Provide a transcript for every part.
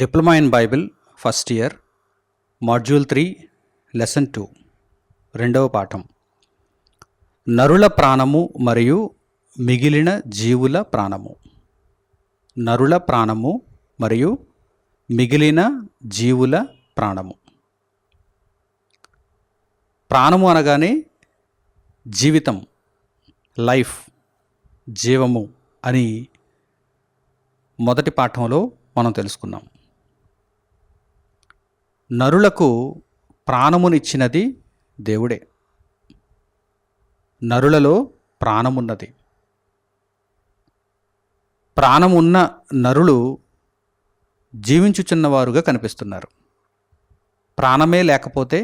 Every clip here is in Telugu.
Diploma in Bible first year module 3 lesson 2 రెండవ పాఠం నరుల ప్రాణము మరియు మిగిలిన జీవుల ప్రాణము. నరుల ప్రాణము మరియు మిగిలిన జీవుల ప్రాణము. ప్రాణము అనగానే జీవితం, లైఫ్, జీవము అని మొదటి పాఠంలో మనం తెలుసుకున్నాం. నరులకు ప్రాణమునిచ్చినది దేవుడే. నరులలో ప్రాణమున్నది. ప్రాణమున్న నరులు జీవించుచున్నవారుగా కనిపిస్తున్నారు. ప్రాణమే లేకపోతే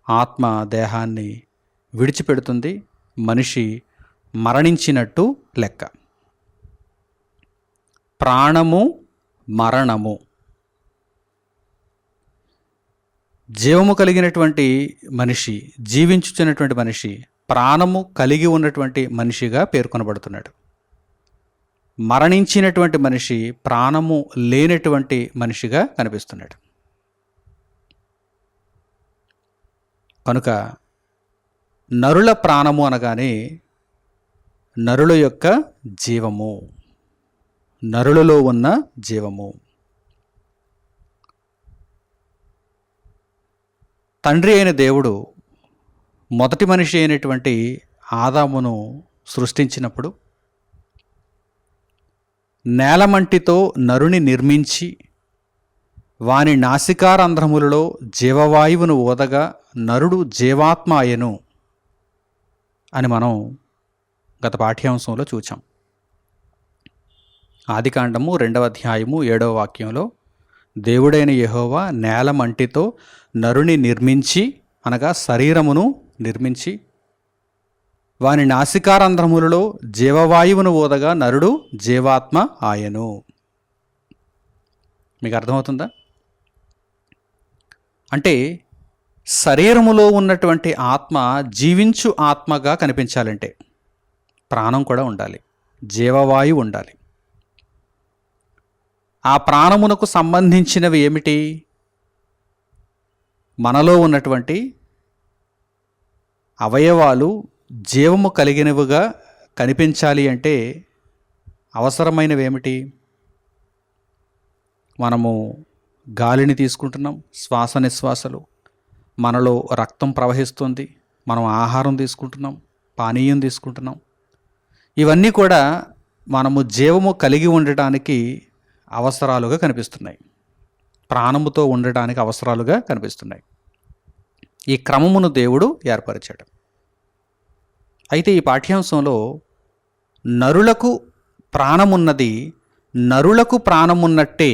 ఆత్మ దేహాన్ని విడిచిపెడుతుంది. మనిషి మరణించినట్టు లెక్క. ప్రాణము, మరణము. జీవము కలిగినటువంటి మనిషి, జీవించుచున్నటువంటి మనిషి ప్రాణము కలిగి ఉన్నటువంటి మనిషిగా పేర్కొనబడుతున్నాడు. మరణించినటువంటి మనిషి ప్రాణము లేనటువంటి మనిషిగా కనిపిస్తున్నాడు. కనుక నరుల ప్రాణము అనగానే నరుల యొక్క జీవము, నరులలో ఉన్న జీవము. తండ్రి అయిన దేవుడు మొదటి మనిషి అయినటువంటి ఆదామును సృష్టించినప్పుడు నేలమంటితో నరుని నిర్మించి వాని నాసికారంధ్రములలో జీవవాయువును ఊదగా నరుడు జీవాత్మ అయెను అని మనం గత పాఠ్యాంశంలో చూచాం. ఆదికాండము 2వ అధ్యాయము 7వ వాక్యంలో దేవుడైన యెహోవా నేలమంటితో నరుని నిర్మించి, అనగా శరీరమును నిర్మించి వాని నాసికారంధ్రములలో జీవవాయువును ఊదగా నరుడు జీవాత్మ ఆయను. మీకు అర్థమవుతుందా? అంటే శరీరములో ఉన్నటువంటి ఆత్మ జీవించు ఆత్మగా కనిపించాలంటే ప్రాణం కూడా ఉండాలి, జీవవాయువు ఉండాలి. ఆ ప్రాణమునకు సంబంధించినవి ఏమిటి? మనలో ఉన్నటువంటి అవయవాలు జీవము కలిగినవిగా కనిపించాలి అంటే అవసరమైనవి ఏమిటి? మనము గాలిని తీసుకుంటున్నాం, శ్వాస నిశ్వాసలు, మనలో రక్తం ప్రవహిస్తుంది, మనం ఆహారం తీసుకుంటున్నాం, పానీయం తీసుకుంటున్నాం. ఇవన్నీ కూడా మనము జీవము కలిగి ఉండటానికి అవసరాలుగా కనిపిస్తున్నాయి, ప్రాణముతో ఉండటానికి అవసరాలుగా కనిపిస్తున్నాయి. ఈ క్రమమును దేవుడు ఏర్పరిచాడు. అయితే ఈ పాఠ్యాంశంలో నరులకు ప్రాణమున్నది, నరులకు ప్రాణమున్నట్టే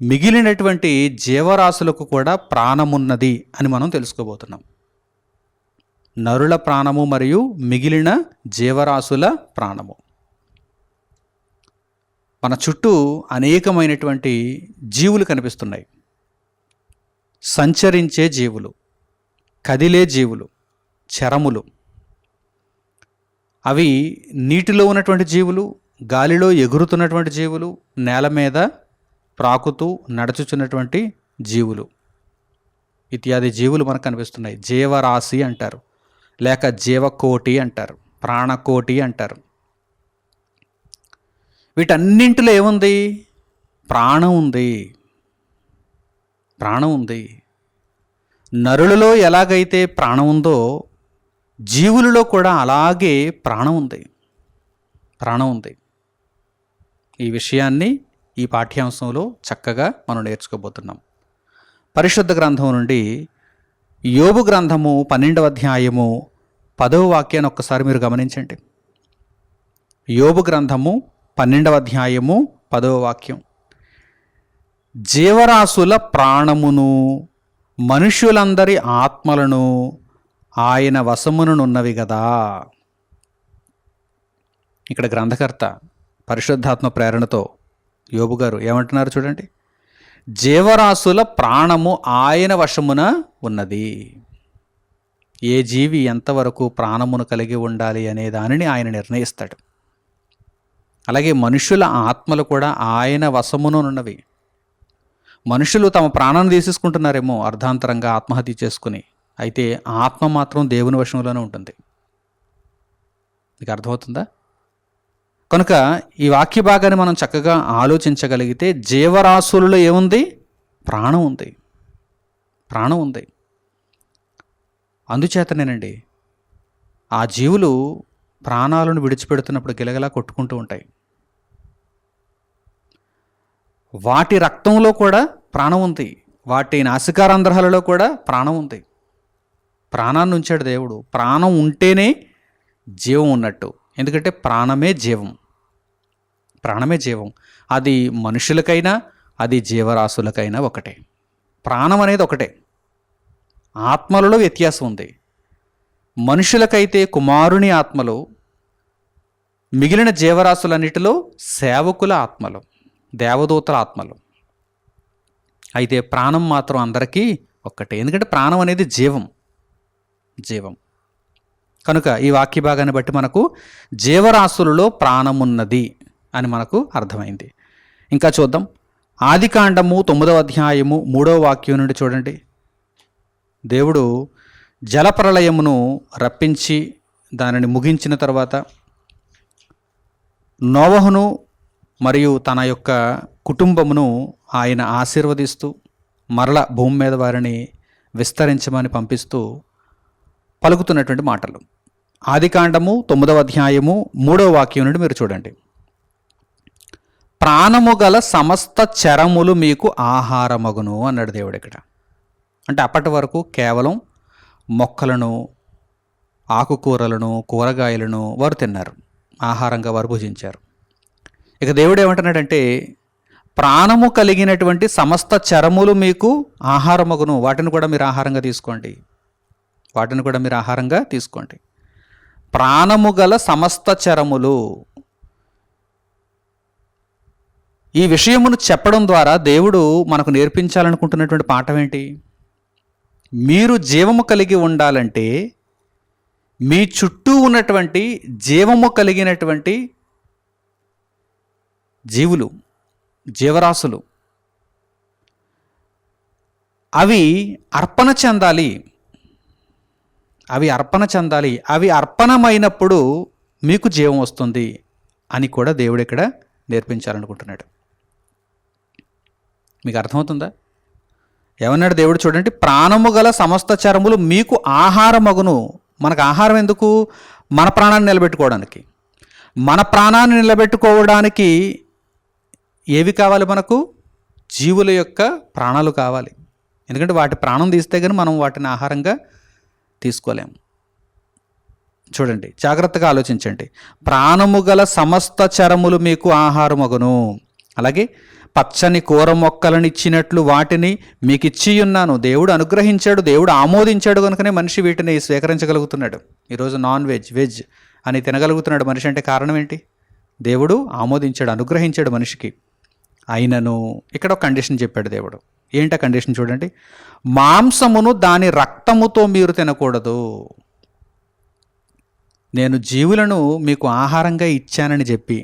మిగిలినటువంటి జీవరాశులకు కూడా ప్రాణమున్నది అని మనం తెలుసుకోబోతున్నాం. నరుల ప్రాణము మరియు మిగిలిన జీవరాశుల ప్రాణము. మన చుట్టూ అనేకమైనటువంటి జీవులు కనిపిస్తున్నాయి. సంచరించే జీవులు, కదిలే జీవులు, చరములు. అవి నీటిలో ఉన్నటువంటి జీవులు, గాలిలో ఎగురుతున్నటువంటి జీవులు, నేల మీద ప్రాకుతూ నడుచుచున్నటువంటి జీవులు, ఇత్యాది జీవులు మనకు కనిపిస్తున్నాయి. జీవరాశి అంటారు, లేక జీవకోటి అంటారు, ప్రాణకోటి అంటారు. వీటన్నింటిలో ఏముంది? ప్రాణం ఉంది. ప్రాణం ఉంది. నరులలో ఎలాగైతే ప్రాణం ఉందో జీవులలో కూడా అలాగే ప్రాణం ఉంది. ప్రాణం ఉంది. ఈ విషయాన్ని ఈ పాఠ్యాంశంలో చక్కగా మనం నేర్చుకోబోతున్నాం. పరిశుద్ధ గ్రంథం నుండి యోబు గ్రంథము 12వ అధ్యాయము 10వ వాక్యాన్ని ఒక్కసారి మీరు గమనించండి. యోబు గ్రంథము 12వ అధ్యాయము 10వ వాక్యం. జీవరాశుల ప్రాణమును మనుష్యులందరి ఆత్మలను ఆయన వశమునున్నవి గదా. ఇక్కడ గ్రంథకర్త పరిశుద్ధాత్మ ప్రేరణతో యోబు గారు ఏమంటున్నారు చూడండి. జీవరాశుల ప్రాణము ఆయన వశమున ఉన్నది. ఏ జీవి ఎంతవరకు ప్రాణమును కలిగి ఉండాలి అనే దానిని ఆయన నిర్ణయిస్తాడు. అలాగే మనుషుల ఆత్మలు కూడా ఆయన వశమునున్నవి. మనుషులు తమ ప్రాణాన్ని తీసేసుకుంటున్నారేమో అర్ధాంతరంగా ఆత్మహత్య చేసుకుని, అయితే ఆత్మ మాత్రం దేవుని వశంలోనే ఉంటుంది. మీకు అర్థమవుతుందా? కనుక ఈ వాక్య భాగాన్ని మనం చక్కగా ఆలోచించగలిగితే జీవరాశులలో ఏముంది? ప్రాణం ఉంది, ప్రాణం ఉంది. అందుచేతనేనండి ఆ జీవులు ప్రాణాలను విడిచిపెడుతున్నప్పుడు గిలగలా కొట్టుకుంటూ ఉంటాయి. వాటి రక్తంలో కూడా ప్రాణం ఉంది, వాటి నాసికారంధ్రాలలో కూడా ప్రాణం ఉంది. ప్రాణాన్ని ఉంచాడు దేవుడు. ప్రాణం ఉంటేనే జీవం ఉన్నట్టు. ఎందుకంటే ప్రాణమే జీవం, ప్రాణమే జీవం. అది మనుషులకైనా అది జీవరాశులకైనా ఒకటే. ప్రాణం అనేది ఒకటే, ఆత్మలలో వ్యత్యాసం ఉంది. మనుషులకైతే కుమారుని ఆత్మలు, మిగిలిన జీవరాశులన్నిటిలో సేవకుల ఆత్మలు, దేవదూతల ఆత్మలు. అయితే ప్రాణం మాత్రం అందరికీ ఒక్కటే, ఎందుకంటే ప్రాణం అనేది జీవం, జీవం. కనుక ఈ వాక్య భాగాన్ని బట్టి మనకు జీవరాశులలో ప్రాణమున్నది అని మనకు అర్థమైంది. ఇంకా చూద్దాం. ఆదికాండము 9వ అధ్యాయము 3వ వాక్యం నుండి చూడండి. దేవుడు జలప్రళయమును రప్పించి దానిని ముగించిన తర్వాత నోవహును మరియు తన యొక్క కుటుంబమును ఆయన ఆశీర్వదిస్తూ మరల భూమి మీద వారిని విస్తరించమని పంపిస్తూ పలుకుతున్నటువంటి మాటలు. ఆదికాండము 9వ అధ్యాయము 3వ వాక్యం నుండి మీరు చూడండి. ప్రాణము గల సమస్త చరములు మీకు ఆహారమగును అన్నాడు దేవుడు ఇక్కడ. అంటే అప్పటి వరకు కేవలం మొక్కలను, ఆకుకూరలను, కూరగాయలను వారు తిన్నారు, ఆహారంగా వారు భుజించారు. ఇక దేవుడు ఏమంటున్నాడంటే ప్రాణము కలిగినటువంటి సమస్త చరములు మీకు ఆహారమగును, వాటిని కూడా మీరు ఆహారంగా తీసుకోండి, వాటిని కూడా మీరు ఆహారంగా తీసుకోండి. ప్రాణము గల సమస్త చరములు. ఈ విషయమును చెప్పడం ద్వారా దేవుడు మనకు నేర్పించాలనుకుంటున్నటువంటి పాఠం ఏంటి? మీరు జీవము కలిగి ఉండాలంటే మీ చుట్టూ ఉన్నటువంటి జీవము కలిగినటువంటి జీవులు, జీవరాశులు అవి అర్పణ చెందాలి, అవి అర్పణ చెందాలి. అవి అర్పణమైనప్పుడు మీకు జీవం వస్తుంది అని కూడా దేవుడు ఇక్కడ నేర్పించాలనుకుంటున్నాడు. మీకు అర్థమవుతుందా? ఏమన్నాడు దేవుడు చూడండి, ప్రాణము గల సమస్త చరములు మీకు ఆహారమగును. మనకు ఆహారం ఎందుకు? మన ప్రాణాన్ని నిలబెట్టుకోవడానికి. మన ప్రాణాన్ని నిలబెట్టుకోవడానికి ఏవి కావాలి మనకు? జీవుల యొక్క ప్రాణాలు కావాలి. ఎందుకంటే వాటి ప్రాణం తీస్తే కానీ మనం వాటిని ఆహారంగా తీసుకోలేము. చూడండి, జాగ్రత్తగా ఆలోచించండి. ప్రాణము గల సమస్త చరములు మీకు ఆహారమగును. అలాగే పచ్చని కూర మొక్కలను ఇచ్చినట్లు వాటిని మీకు ఇచ్చి ఉన్నాను. దేవుడు అనుగ్రహించాడు, దేవుడు ఆమోదించాడు కనుకనే మనిషి వీటిని స్వీకరించగలుగుతున్నాడు. ఈరోజు నాన్ వెజ్, వెజ్ అని తినగలుగుతున్నాడు మనిషి. అంటే కారణం ఏంటి? దేవుడు ఆమోదించాడు, అనుగ్రహించాడు మనిషికి. అయినను ఇక్కడ ఒక కండిషన్ చెప్పాడు దేవుడు. ఏంటా కండిషన్ చూడండి, మాంసమును దాని రక్తముతో మీరు తినకూడదు. నేను జీవులను మీకు ఆహారంగా ఇచ్చానని చెప్పి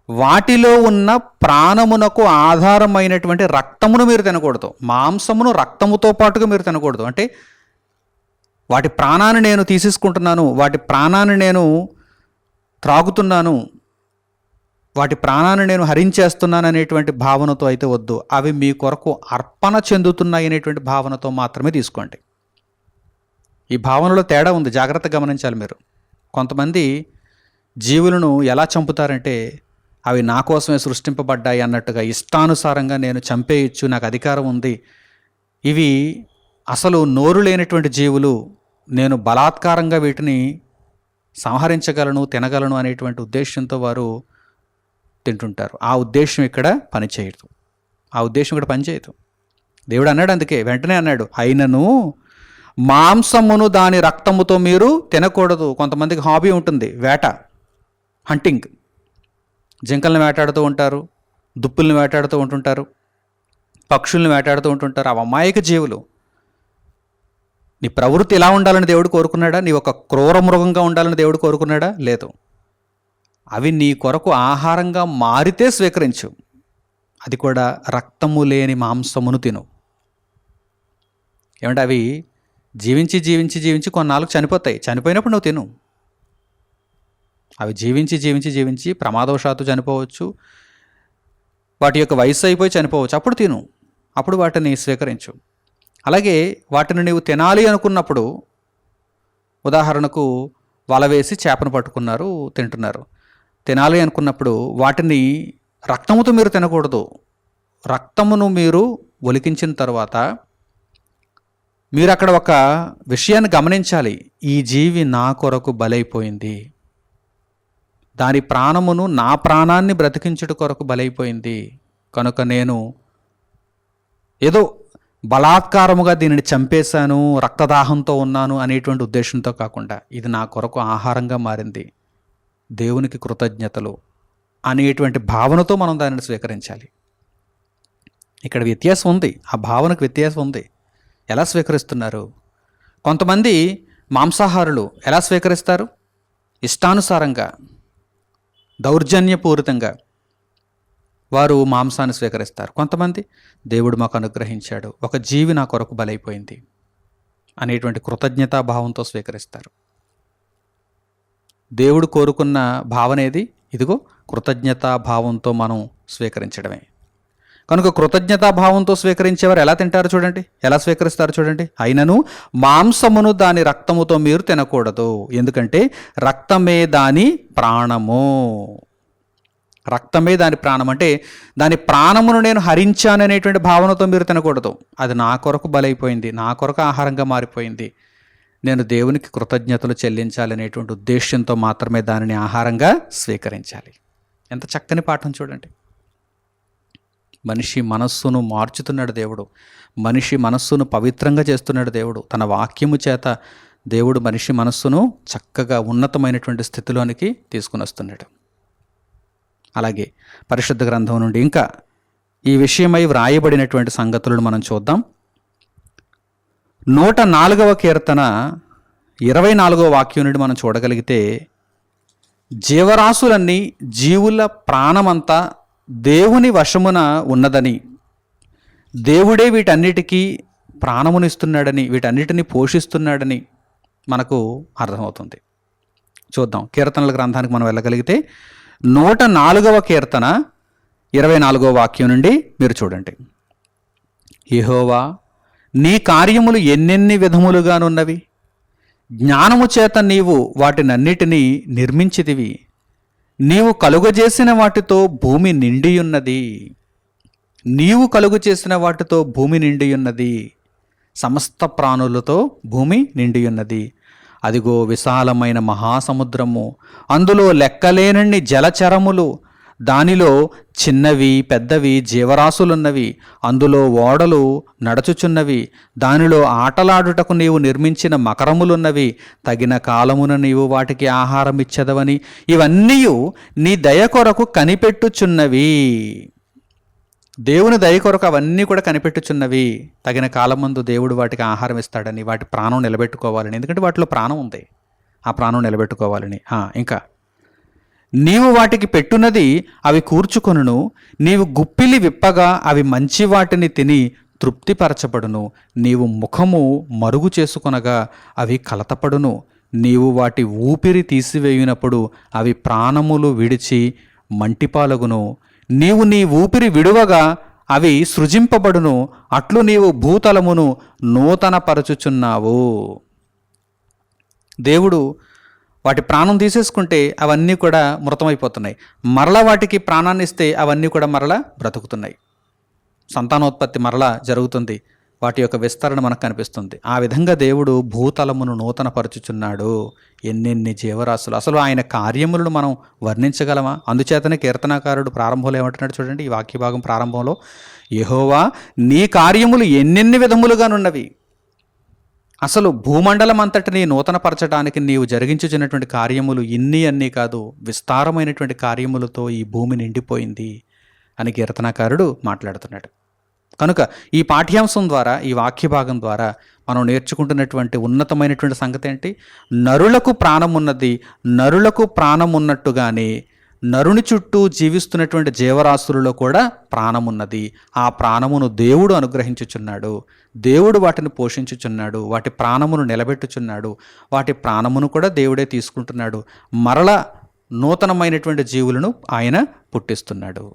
వాటిలో ఉన్న ప్రాణమునకు ఆధారమైనటువంటి రక్తమును మీరు తినకూడదు. మాంసమును రక్తముతో పాటుగా మీరు తినకూడదు. అంటే వాటి ప్రాణాన్ని నేను తీసేసుకుంటున్నాను, వాటి ప్రాణాన్ని నేను త్రాగుతున్నాను, వాటి ప్రాణాన్ని నేను హరించేస్తున్నాను అనేటువంటి భావనతో అయితే వద్దు. అవి మీ కొరకు అర్పణ చెందుతున్నాయి అనేటువంటి భావనతో మాత్రమే తీసుకోండి. ఈ భావనలో తేడా ఉంది, జాగ్రత్తగా గమనించాలి మీరు. కొంతమంది జీవులను ఎలా చంపుతారంటే అవి నా కోసమే సృష్టింపబడ్డాయి అన్నట్టుగా ఇష్టానుసారంగా నేను చంపేయచ్చు, నాకు అధికారం ఉంది, ఇవి అసలు నోరు లేనటువంటి జీవులు, నేను బలాత్కారంగా వీటిని సంహరించగలను, తినగలను అనేటువంటి ఉద్దేశంతో వారు తింటుంటారు. ఆ ఉద్దేశం ఇక్కడ పనిచేయదు, ఆ ఉద్దేశం ఇక్కడ పనిచేయదు. దేవుడు అన్నాడు, అందుకే వెంటనే అన్నాడు, అయినను మాంసమును దాని రక్తముతో మీరు తినకూడదు. కొంతమందికి హాబీ ఉంటుంది, వేట, హంటింగ్. జింకల్ని వేటాడుతూ ఉంటారు, దుప్పుల్ని వేటాడుతూ ఉంటుంటారు, పక్షుల్ని వేటాడుతూ ఉంటుంటారు. అవి అమాయక జీవులు. నీ ప్రవృత్తి ఎలా ఉండాలని దేవుడు కోరుకున్నాడా? నీ ఒక క్రూర మృగంగా ఉండాలని దేవుడు కోరుకున్నాడా? లేదు. అవి నీ కొరకు ఆహారంగా మారితే స్వీకరించు, అది కూడా రక్తము లేని మాంసమును తిను. ఏమంటే అవి జీవించి జీవించి జీవించి కొన్నాళ్ళకు చనిపోతాయి. చనిపోయినప్పుడు నువ్వు తిను. అవి జీవించి జీవించి జీవించి ప్రమాదవశాత్తు చనిపోవచ్చు, వాటి యొక్క వయసు అయిపోయి చనిపోవచ్చు. అప్పుడు తిను, అప్పుడు వాటిని స్వీకరించు. అలాగే వాటిని నీవు తినాలి అనుకున్నప్పుడు, ఉదాహరణకు వల వేసి చేపను పట్టుకున్నారు, తింటున్నారు. తినాలి అనుకున్నప్పుడు వాటిని రక్తముతో మీరు తినకూడదు. రక్తమును మీరు ఒలికించిన తర్వాత మీరు అక్కడ ఒక విషయాన్ని గమనించాలి. ఈ జీవి నా కొరకు బలైపోయింది, దాని ప్రాణమును నా ప్రాణాన్ని బ్రతికించుట కొరకు బలైపోయింది, కనుక నేను ఏదో బలాత్కారముగా దీనిని చంపేశాను, రక్తదాహంతో ఉన్నాను అనేటువంటి ఉద్దేశంతో కాకుండా, ఇది నా కొరకు ఆహారంగా మారింది, దేవునికి కృతజ్ఞతలు అనేటువంటి భావనతో మనం దానిని స్వీకరించాలి. ఇక్కడ వ్యత్యాసం ఉంది, ఆ భావనకు వ్యత్యాసం ఉంది. ఎలా స్వీకరిస్తున్నారు? కొంతమంది మాంసాహారులు ఎలా స్వీకరిస్తారు? ఇష్టానుసారంగా, దౌర్జన్యపూరితంగా వారు మాంసాన్ని స్వీకరిస్తారు. కొంతమంది దేవుడు మాకు అనుగ్రహించాడు, ఒక జీవి నా కొరకు బలైపోయింది అనేటువంటి కృతజ్ఞతాభావంతో స్వీకరిస్తారు. దేవుడు కోరుకున్న భావన ఏది? ఇదిగో కృతజ్ఞతాభావంతో మనం స్వీకరించడమే. కనుక కృతజ్ఞతాభావంతో స్వీకరించేవారు ఎలా తింటారు చూడండి, ఎలా స్వీకరిస్తారు చూడండి. అయినను మాంసమును దాని రక్తముతో మీరు తినకూడదు, ఎందుకంటే రక్తమే దాని ప్రాణము. రక్తమే దాని ప్రాణం అంటే దాని ప్రాణమును నేను హరించాననేటువంటి భావనతో మీరు తినకూడదు. అది నా కొరకు బలైపోయింది, నా కొరకు ఆహారంగా మారిపోయింది, నేను దేవునికి కృతజ్ఞతలు చెల్లించాలనేటువంటి ఉద్దేశంతో మాత్రమే దానిని ఆహారంగా స్వీకరించాలి. ఎంత చక్కని పాఠం చూడండి. మనిషి మనస్సును మార్చుతున్నాడు దేవుడు, మనిషి మనస్సును పవిత్రంగా చేస్తున్నాడు దేవుడు. తన వాక్యము చేత దేవుడు మనిషి మనస్సును చక్కగా ఉన్నతమైనటువంటి స్థితిలోనికి తీసుకుని వస్తున్నాడు. అలాగే పరిశుద్ధ గ్రంథం నుండి ఇంకా ఈ విషయమై వ్రాయబడినటువంటి సంగతులను మనం చూద్దాం. 104వ కీర్తన 24వ వాక్యం నుండి మనం చూడగలిగితే, జీవరాశులన్నీ, జీవుల ప్రాణమంతా దేవుని వశమున ఉన్నదని, దేవుడే వీటన్నిటికీ ప్రాణమునిస్తున్నాడని, వీటన్నిటిని పోషిస్తున్నాడని మనకు అర్థమవుతుంది. చూద్దాం, కీర్తనల గ్రంథానికి మనం వెళ్ళగలిగితే 104వ కీర్తన 24వ వాక్యం నుండి మీరు చూడండి. యెహోవా, నీ కార్యములు ఎన్నెన్ని విధములుగానున్నవి, జ్ఞానము చేత నీవు వాటినన్నిటినీ నిర్మించితివి. నీవు కలుగజేసిన వాటితో భూమి నిండియున్నది, నీవు కలుగు చేసిన వాటితో భూమి నిండియున్నది, సమస్త ప్రాణులతో భూమి నిండియున్నది. అదిగో విశాలమైన మహాసముద్రము, అందులో లెక్కలేనన్ని జలచరములు, దానిలో చిన్నవి పెద్దవి జీవరాశులున్నవి, అందులో ఓడలు నడుచుచున్నవి, దానిలో ఆటలాడుటకు నీవు నిర్మించిన మకరములున్నవి, తగిన కాలమున నీవు వాటికి ఆహారం ఇచ్చెదవని, ఇవన్నీ నీ దయ కొరకు కనిపెట్టుచున్నవి. దేవుని దయ కొరకు అవన్నీ కూడా కనిపెట్టుచున్నవి. తగిన కాలమందు దేవుడు వాటికి ఆహారం ఇస్తాడని, వాటి ప్రాణం నిలబెట్టుకోవాలని, ఎందుకంటే వాటిలో ప్రాణం ఉంది, ఆ ప్రాణం నిలబెట్టుకోవాలని. ఇంకా నీవు వాటికి పెట్టున్నది అవి కూర్చుకొనును, నీవు గుప్పిలి విప్పగా అవి మంచి వాటిని తిని తృప్తిపరచబడును. నీవు ముఖము మరుగు చేసుకొనగా అవి కలతపడును. నీవు వాటి ఊపిరి తీసివేయునప్పుడు అవి ప్రాణములు విడిచి మంటిపాలగును. నీవు నీ ఊపిరి విడువగా అవి సృజింపబడును. అట్లు నీవు భూతలమును నూతనపరచుచున్నావు. దేవుడు వాటి ప్రాణం తీసేసుకుంటే అవన్నీ కూడా మృతమైపోతున్నాయి, మరలా వాటికి ప్రాణాన్ని ఇస్తే అవన్నీ కూడా మరలా బ్రతుకుతున్నాయి. సంతానోత్పత్తి మరలా జరుగుతుంది, వాటి యొక్క విస్తరణ మనకు కనిపిస్తుంది. ఆ విధంగా దేవుడు భూతలమును నూతనపరచుచున్నాడు. ఎన్నెన్ని జీవరాశులు, అసలు ఆయన కార్యములను మనం వర్ణించగలమా? అందుచేతనే కీర్తనాకారుడు ప్రారంభంలో ఏమంటున్నాడు చూడండి, ఈ వాక్య భాగం ప్రారంభంలో, యెహోవా నీ కార్యములు ఎన్నెన్ని విధములుగానున్నవి. అసలు భూమండలం అంతటిని నూతనపరచడానికి నీవు జరిగించుచున్నటువంటి కార్యములు ఇన్ని అన్నీ కాదు, విస్తారమైనటువంటి కార్యములతో ఈ భూమి నిండిపోయింది అని కీర్తనాకారుడు మాట్లాడుతున్నాడు. కనుక ఈ పాఠ్యాంశం ద్వారా, ఈ వాక్య భాగం ద్వారా మనం నేర్చుకుంటున్నటువంటి ఉన్నతమైనటువంటి సంగతి ఏంటి? నరులకు ప్రాణం ఉన్నది, నరులకు ప్రాణం ఉన్నట్టుగానే నరుని చుట్టూ జీవిస్తున్నటువంటి జీవరాశులలో కూడా ప్రాణమున్నది. ఆ ప్రాణమును దేవుడు అనుగ్రహించుచున్నాడు. దేవుడు వాటిని పోషించుచున్నాడు. వాటి ప్రాణమును నిలబెట్టుచున్నాడు. వాటి ప్రాణమును కూడా దేవుడే తీసుకుంటున్నాడు. మరల నూతనమైనటువంటి జీవులను ఆయన పుట్టిస్తున్నాడు.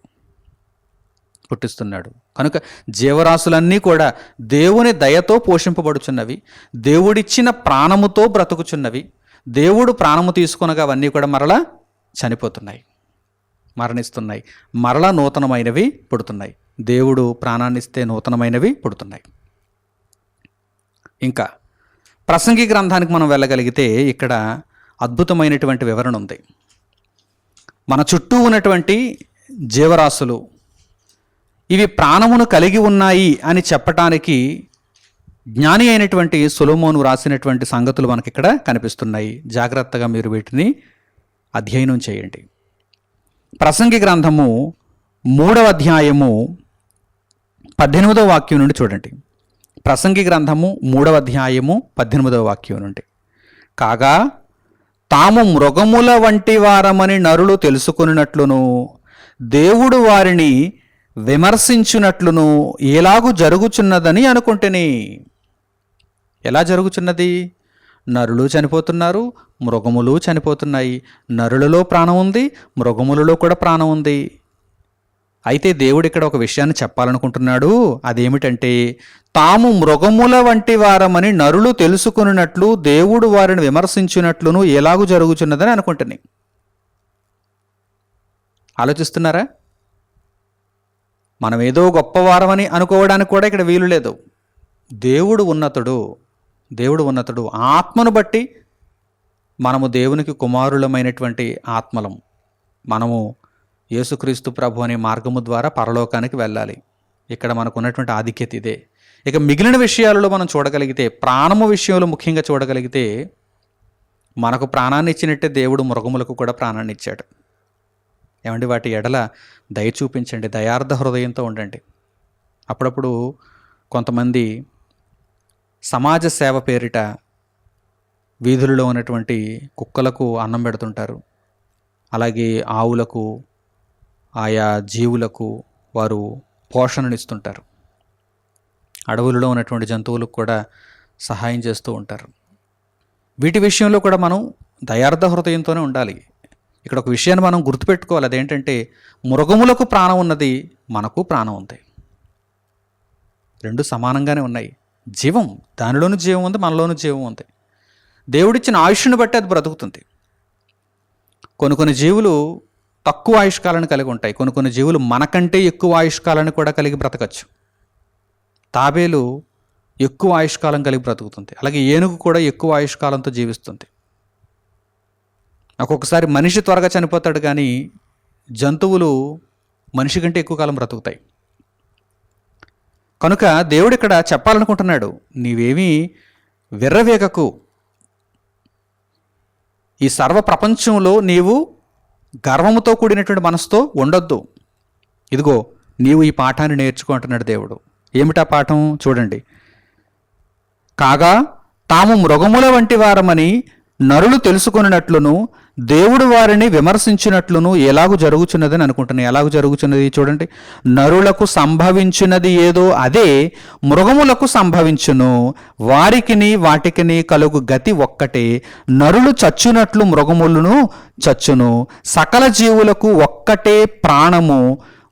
కనుక జీవరాశులన్నీ కూడా దేవుని దయతో పోషింపబడుచున్నవి. దేవుడిచ్చిన ప్రాణముతో బ్రతుకుచున్నవి. దేవుడు ప్రాణము తీసుకొనగా అవన్నీ కూడా మరలా చనిపోతున్నాయి, మరణిస్తున్నాయి. మరలా నూతనమైనవి పుడుతున్నాయి. దేవుడు ప్రాణాన్నిస్తే నూతనమైనవి పుడుతున్నాయి. ఇంకా ప్రసంగి గ్రంథానికి మనం వెళ్ళగలిగితే ఇక్కడ అద్భుతమైనటువంటి వివరణ ఉంది. మన చుట్టూ ఉన్నటువంటి జీవరాశులు ఇవి ప్రాణమును కలిగి ఉన్నాయి అని చెప్పటానికి జ్ఞాని అయినటువంటి సొలొమోను రాసినటువంటి సంగతులు మనకి ఇక్కడ కనిపిస్తున్నాయి. జాగ్రత్తగా మీరు వీటిని అధ్యయనం చేయండి. ప్రసంగి గ్రంథము 3వ అధ్యాయము 18వ వాక్యం నుండి చూడండి. ప్రసంగి గ్రంథము 3వ అధ్యాయము 18వ వాక్యం నుండి. కాగా తాము మృగముల వంటి వారమని నరులు తెలుసుకొనినట్లును దేవుడు వారిని విమర్శించునట్లును ఎలాగూ జరుగుచున్నదని అనుకుంటేనే. ఎలా జరుగుచున్నది? నరులు చనిపోతున్నారు, మృగములు చనిపోతున్నాయి. నరులలో ప్రాణం ఉంది, మృగములలో కూడా ప్రాణం ఉంది. అయితే దేవుడు ఇక్కడ ఒక విషయాన్ని చెప్పాలనుకుంటున్నాడు. అదేమిటంటే, తాము మృగముల వంటి వారమని నరులు తెలుసుకున్నట్లు దేవుడు వారిని విమర్శించినట్లును ఎలాగూ జరుగుచున్నదని అనుకుంటున్నాయి. ఆలోచిస్తున్నారా? మనం ఏదో గొప్పవారమని అనుకోవడానికి కూడా ఇక్కడ వీలు లేదు. దేవుడు ఉన్నతుడు. ఆత్మను బట్టి మనము దేవునికి కుమారులమైనటువంటి ఆత్మలం. మనము యేసుక్రీస్తు ప్రభు అనే మార్గము ద్వారా పరలోకానికి వెళ్ళాలి. ఇక్కడ మనకు ఉన్నటువంటి ఆధిక్యత ఇదే. ఇక మిగిలిన విషయాలలో మనం చూడగలిగితే, ప్రాణము విషయంలో ముఖ్యంగా చూడగలిగితే, మనకు ప్రాణాన్ని ఇచ్చినట్టే దేవుడు మృగములకు కూడా ప్రాణాన్ని ఇచ్చాడు. ఏమండి, వాటి ఎడల దయ చూపించండి, దయార్థ హృదయంతో ఉండండి. అప్పుడప్పుడు కొంతమంది సమాజ సేవ పేరిట వీధులలో ఉన్నటువంటి కుక్కలకు అన్నం పెడుతుంటారు. అలాగే ఆవులకు, ఆయా జీవులకు వారు పోషణనిస్తుంటారు. అడవులలో ఉన్నటువంటి జంతువులకు కూడా సహాయం చేస్తూ ఉంటారు. వీటి విషయంలో కూడా మనం దయార్థ హృదయంతోనే ఉండాలి. ఇక్కడ ఒక విషయాన్ని మనం గుర్తుపెట్టుకోవాలి. అదేంటంటే, మృగములకు ప్రాణం ఉన్నది, మనకు ప్రాణం ఉంది. రెండు సమానంగానే ఉన్నాయి. జీవం, దానిలోనూ జీవం ఉంది, మనలోనూ జీవం ఉంది. దేవుడిచ్చిన ఆయుష్ను బట్టి అది బ్రతుకుతుంది. కొన్ని జీవులు తక్కువ ఆయుష్కాలను కలిగి ఉంటాయి. కొన్ని జీవులు మనకంటే ఎక్కువ ఆయుష్కాలను కూడా కలిగి బ్రతకచ్చు. తాబేలు ఎక్కువ ఆయుష్కాలం కలిగి బ్రతుకుతుంది. అలాగే ఏనుగు కూడా ఎక్కువ ఆయుష్కాలంతో జీవిస్తుంది. ఒక్కొక్కసారి మనిషి త్వరగా చనిపోతాడు, కానీ జంతువులు మనిషి కంటే ఎక్కువ కాలం బ్రతుకుతాయి. కనుక దేవుడు ఇక్కడ చెప్పాలనుకుంటున్నాడు, నీవేమీ విర్రవేగకు. ఈ సర్వ ప్రపంచంలో నీవు గర్వముతో కూడినటువంటి మనసుతో ఉండొద్దు. ఇదిగో, నీవు ఈ పాఠాన్ని నేర్చుకుంటున్నాడు దేవుడు. ఏమిటా పాఠం? చూడండి. కాగా తాము మృగముల వంటి వారమని నరులు తెలుసుకున్నట్లును దేవుడు వారిని విమర్శించినట్లును ఎలాగూ జరుగుచున్నదని అనుకుంటున్నాయి. ఎలాగూ జరుగుచున్నది చూడండి. నరులకు సంభవించినది ఏదో అదే మృగములకు సంభవించును, వారికిని వాటికిని కలుగు గతి ఒక్కటే. నరులు చచ్చునట్లు మృగములను చచ్చును, సకల జీవులకు ఒక్కటే ప్రాణము.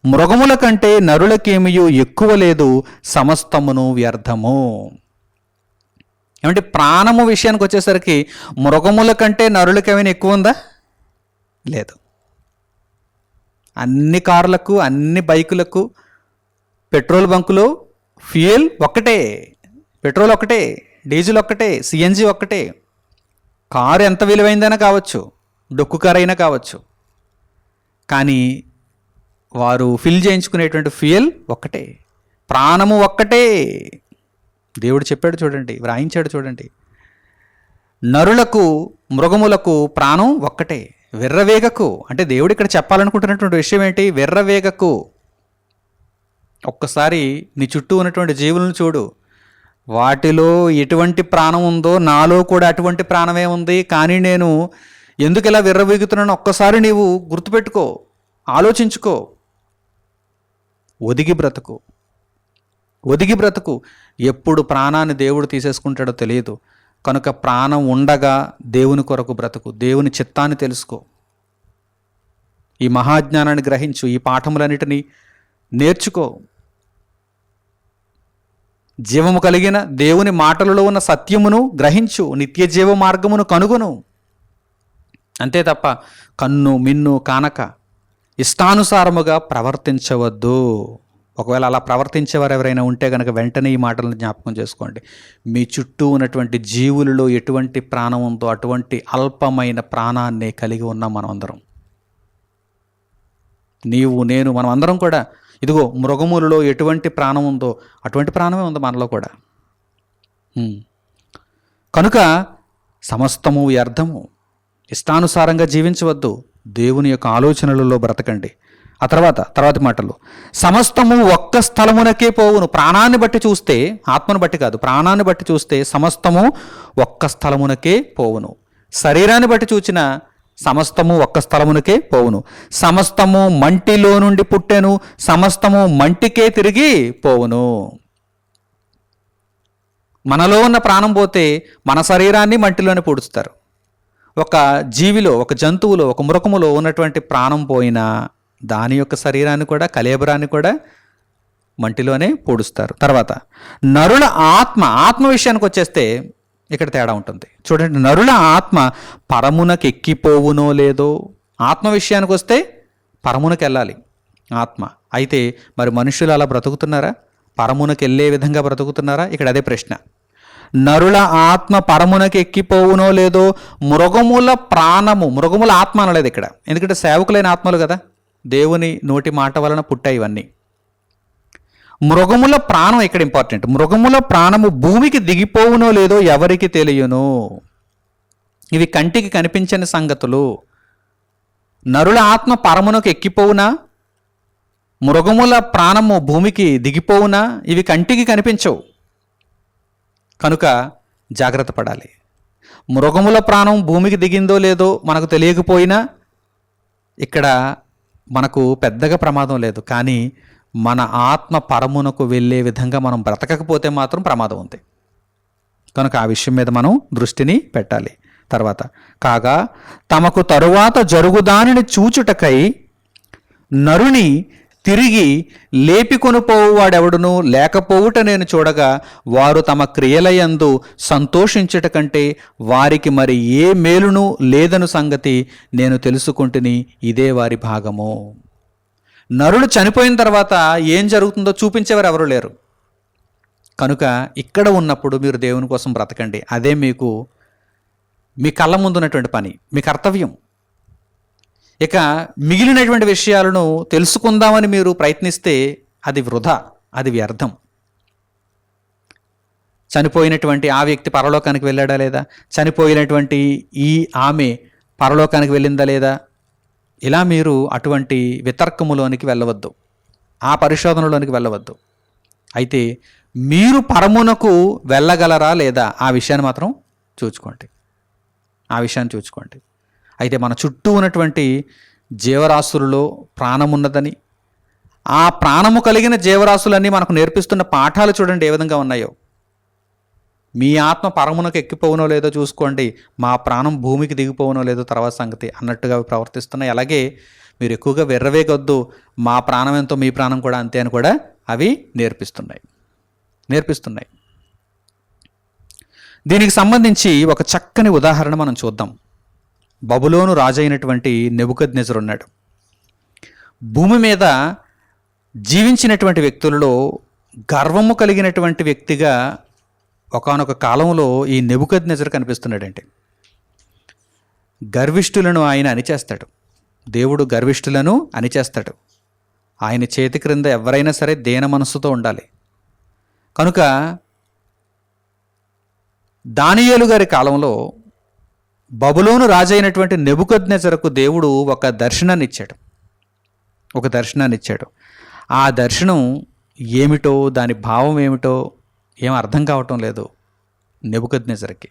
మృగముల కంటే నరులకేమియో ఎక్కువ లేదు, సమస్తమును వ్యర్థము. ఏమంటే, ప్రాణము విషయానికి వచ్చేసరికి మృగముల కంటే నరులకేమైనా ఎక్కువ ఉందా? లేదు. అన్ని కార్లకు, అన్ని బైకులకు పెట్రోల్ బంకులో ఫ్యూయల్ ఒక్కటే, పెట్రోల్ ఒక్కటే, డీజిల్ ఒక్కటే, సిఎన్జి ఒక్కటే. కారు ఎంత విలువైందైనా కావచ్చు, డొక్కు కారు అయినా కావచ్చు, కానీ వారు ఫిల్ చేయించుకునేటువంటి ఫ్యూయల్ ఒక్కటే, ప్రాణము ఒక్కటే. దేవుడు చెప్పాడు చూడండి, వ్రాయించాడు చూడండి. నరులకు మృగములకు ప్రాణం ఒక్కటే. విర్రవేగకు అంటే దేవుడు ఇక్కడ చెప్పాలనుకుంటున్నటువంటి విషయం ఏంటి? విర్రవేగకు. ఒక్కసారి నీ చుట్టూ ఉన్నటువంటి జీవులను చూడు. వాటిలో ఎటువంటి ప్రాణం ఉందో నాలో కూడా అటువంటి ప్రాణమే ఉంది. కానీ నేను ఎందుకు ఇలా విర్రవీగుతున్నానో ఒక్కసారి నీవు గుర్తుపెట్టుకో, ఆలోచించుకో. ఒదిగి బ్రతుకు, ఒదిగి బ్రతుకు. ఎప్పుడు ప్రాణాన్ని దేవుడు తీసేసుకుంటాడో తెలియదు. కనుక ప్రాణం ఉండగా దేవుని కొరకు బ్రతుకు, దేవుని చిత్తాన్ని తెలుసుకో, ఈ మహాజ్ఞానాన్ని గ్రహించు, ఈ పాఠములన్నిటినీ నేర్చుకో. జీవము కలిగిన దేవుని మాటలలో ఉన్న సత్యమును గ్రహించు, నిత్య జీవ మార్గమును కనుగొను. అంతే తప్ప కన్ను మిన్ను కానక ఇష్టానుసారముగా ప్రవర్తించవద్దు. ఒకవేళ అలా ప్రవర్తించేవారు ఎవరైనా ఉంటే కనుక వెంటనే ఈ మాటలను జ్ఞాపకం చేసుకోండి. మీ చుట్టూ ఉన్నటువంటి జీవులలో ఎటువంటి ప్రాణం ఉందో అటువంటి అల్పమైన ప్రాణాన్ని కలిగి ఉన్నాం మనం అందరం. నీవు నేను మనం అందరం కూడా ఇదిగో మృగములలో ఎటువంటి ప్రాణం ఉందో అటువంటి ప్రాణమే ఉంది మనలో కూడా. కనుక సమస్తము వ్యర్థము, ఇష్టానుసారంగా జీవించవద్దు, దేవుని యొక్క ఆలోచనలలో బ్రతకండి. ఆ తర్వాతి మాటలు, సమస్తము ఒక్క స్థలమునకే పోవును. ప్రాణాన్ని బట్టి చూస్తే, ఆత్మను బట్టి కాదు, ప్రాణాన్ని బట్టి చూస్తే సమస్తము ఒక్క స్థలమునకే పోవును. శరీరాన్ని బట్టి చూచిన సమస్తము ఒక్క స్థలమునకే పోవును. సమస్తము మంటిలో నుండి పుట్టెను, సమస్తము మంటికే తిరిగి పోవును. మనలో ఉన్న ప్రాణం పోతే మన శరీరాన్ని మంటిలోనే పూడుస్తారు. ఒక జీవిలో, ఒక జంతువులో, ఒక మృగములో ఉన్నటువంటి ప్రాణం పోయినా దాని యొక్క శరీరాన్ని కూడా, కళేబరాన్ని కూడా మంటిలోనే పూడుస్తారు. తర్వాత నరుల ఆత్మ విషయానికి వచ్చేస్తే ఇక్కడ తేడా ఉంటుంది. చూడండి, నరుల ఆత్మ పరమునకు ఎక్కిపోవునో లేదో. ఆత్మ విషయానికి వస్తే పరమునకు వెళ్ళాలి ఆత్మ. అయితే మరి మనుషులు అలా బ్రతుకుతున్నారా? పరమునకు వెళ్ళే విధంగా బ్రతుకుతున్నారా? ఇక్కడ అదే ప్రశ్న. నరుల ఆత్మ పరమునకు ఎక్కిపోవునో లేదో. మృగముల ప్రాణము, మృగముల ఆత్మ అనలేదు ఇక్కడ, ఎందుకంటే సేవకులైన ఆత్మలు కదా, దేవుని నోటి మాట వలన పుట్టాయి ఇవన్నీ. మృగముల ప్రాణం ఇక్కడ ఇంపార్టెంట్. మృగముల ప్రాణము భూమికి దిగిపోవునో లేదో ఎవరికి తెలియను. ఇవి కంటికి కనిపించని సంగతులు. నరుల ఆత్మ పరమునకు ఎక్కిపోవునా, మృగముల ప్రాణము భూమికి దిగిపోవునా, ఇవి కంటికి కనిపించవు. కనుక జాగ్రత్త పడాలి. మృగముల ప్రాణం భూమికి దిగిందో లేదో మనకు తెలియకపోయినా ఇక్కడ మనకు పెద్దగా ప్రమాదం లేదు. కానీ మన ఆత్మ పరమునకు వెళ్ళే విధంగా మనం బ్రతకకపోతే మాత్రం ప్రమాదం ఉంది. కనుక ఆ విషయం మీద మనం దృష్టిని పెట్టాలి. తర్వాత కాగా తమకు తరువాత జరుగుదానిని చూచుటకై నరుని తిరిగి లేపికొనిపోవాడెవడును లేకపోవుట నేను చూడగా, వారు తమ క్రియలయందు సంతోషించుట కంటే వారికి మరి ఏ మేలును లేదను సంగతి నేను తెలుసుకుంటుని, ఇదే వారి భాగము. నరుడు చనిపోయిన తర్వాత ఏం జరుగుతుందో చూపించేవారు ఎవరు లేరు. కనుక ఇక్కడ ఉన్నప్పుడు మీరు దేవుని కోసం బ్రతకండి. అదే మీకు మీ కళ్ళ ముందున్నటువంటి పని, మీ కర్తవ్యం. ఇక మిగిలినటువంటి విషయాలను తెలుసుకుందామని మీరు ప్రయత్నిస్తే అది వృధా, అది వ్యర్థం. చనిపోయినటువంటి ఆ వ్యక్తి పరలోకానికి వెళ్ళాడా లేదా, చనిపోయినటువంటి ఆమె పరలోకానికి వెళ్ళిందా లేదా, ఇలా మీరు అటువంటి వితర్కములోనికి వెళ్ళవద్దు, ఆ పరిశోధనలోనికి వెళ్ళవద్దు. అయితే మీరు పరమునకు వెళ్ళగలరా లేదా ఆ విషయాన్ని మాత్రం చూసుకోండి, ఆ విషయాన్ని చూసుకోండి. అయితే మన చుట్టూ ఉన్నటువంటి జీవరాశులలో ప్రాణం ఉన్నదని, ఆ ప్రాణము కలిగిన జీవరాశులన్నీ మనకు నేర్పిస్తున్న పాఠాలు చూడండి ఏ విధంగా ఉన్నాయో. మీ ఆత్మ పరమునకు ఎక్కిపోవునో లేదో చూసుకోండి, మా ప్రాణం భూమికి దిగిపోవునో లేదో తర్వాత సంగతి అన్నట్టుగా ప్రవర్తిస్తున్నాయి. అలాగే మీరు ఎక్కువగా వెర్రవేగొద్దు, మా ప్రాణం ఎంతో మీ ప్రాణం కూడా అంతే అని కూడా అవి నేర్పిస్తున్నాయి. దీనికి సంబంధించి ఒక చక్కని ఉదాహరణ మనం చూద్దాం. బబులోను రాజైనటువంటి నెబుకద్నెజరు ఉన్నాడు. భూమి మీద జీవించినటువంటి వ్యక్తులలో గర్వము కలిగినటువంటి వ్యక్తిగా ఒకానొక కాలంలో ఈ నెబుకద్నెజరు కనిపిస్తున్నాడంటే. గర్విష్ఠులను ఆయన అణిచేస్తాడు. దేవుడు గర్విష్ఠులను అణిచేస్తాడు. ఆయన చేతి క్రింద ఎవరైనా సరే దేన మనస్సుతో ఉండాలి. కనుక దానియేలు గారి కాలంలో బబులోను రాజైనటువంటి నెబుకద్నెజరుకు దేవుడు ఒక దర్శనాన్ని ఇచ్చాడు. ఆ దర్శనం ఏమిటో, దాని భావం ఏమిటో ఏం అర్థం కావటం లేదు నెబుకద్నెజరుకి.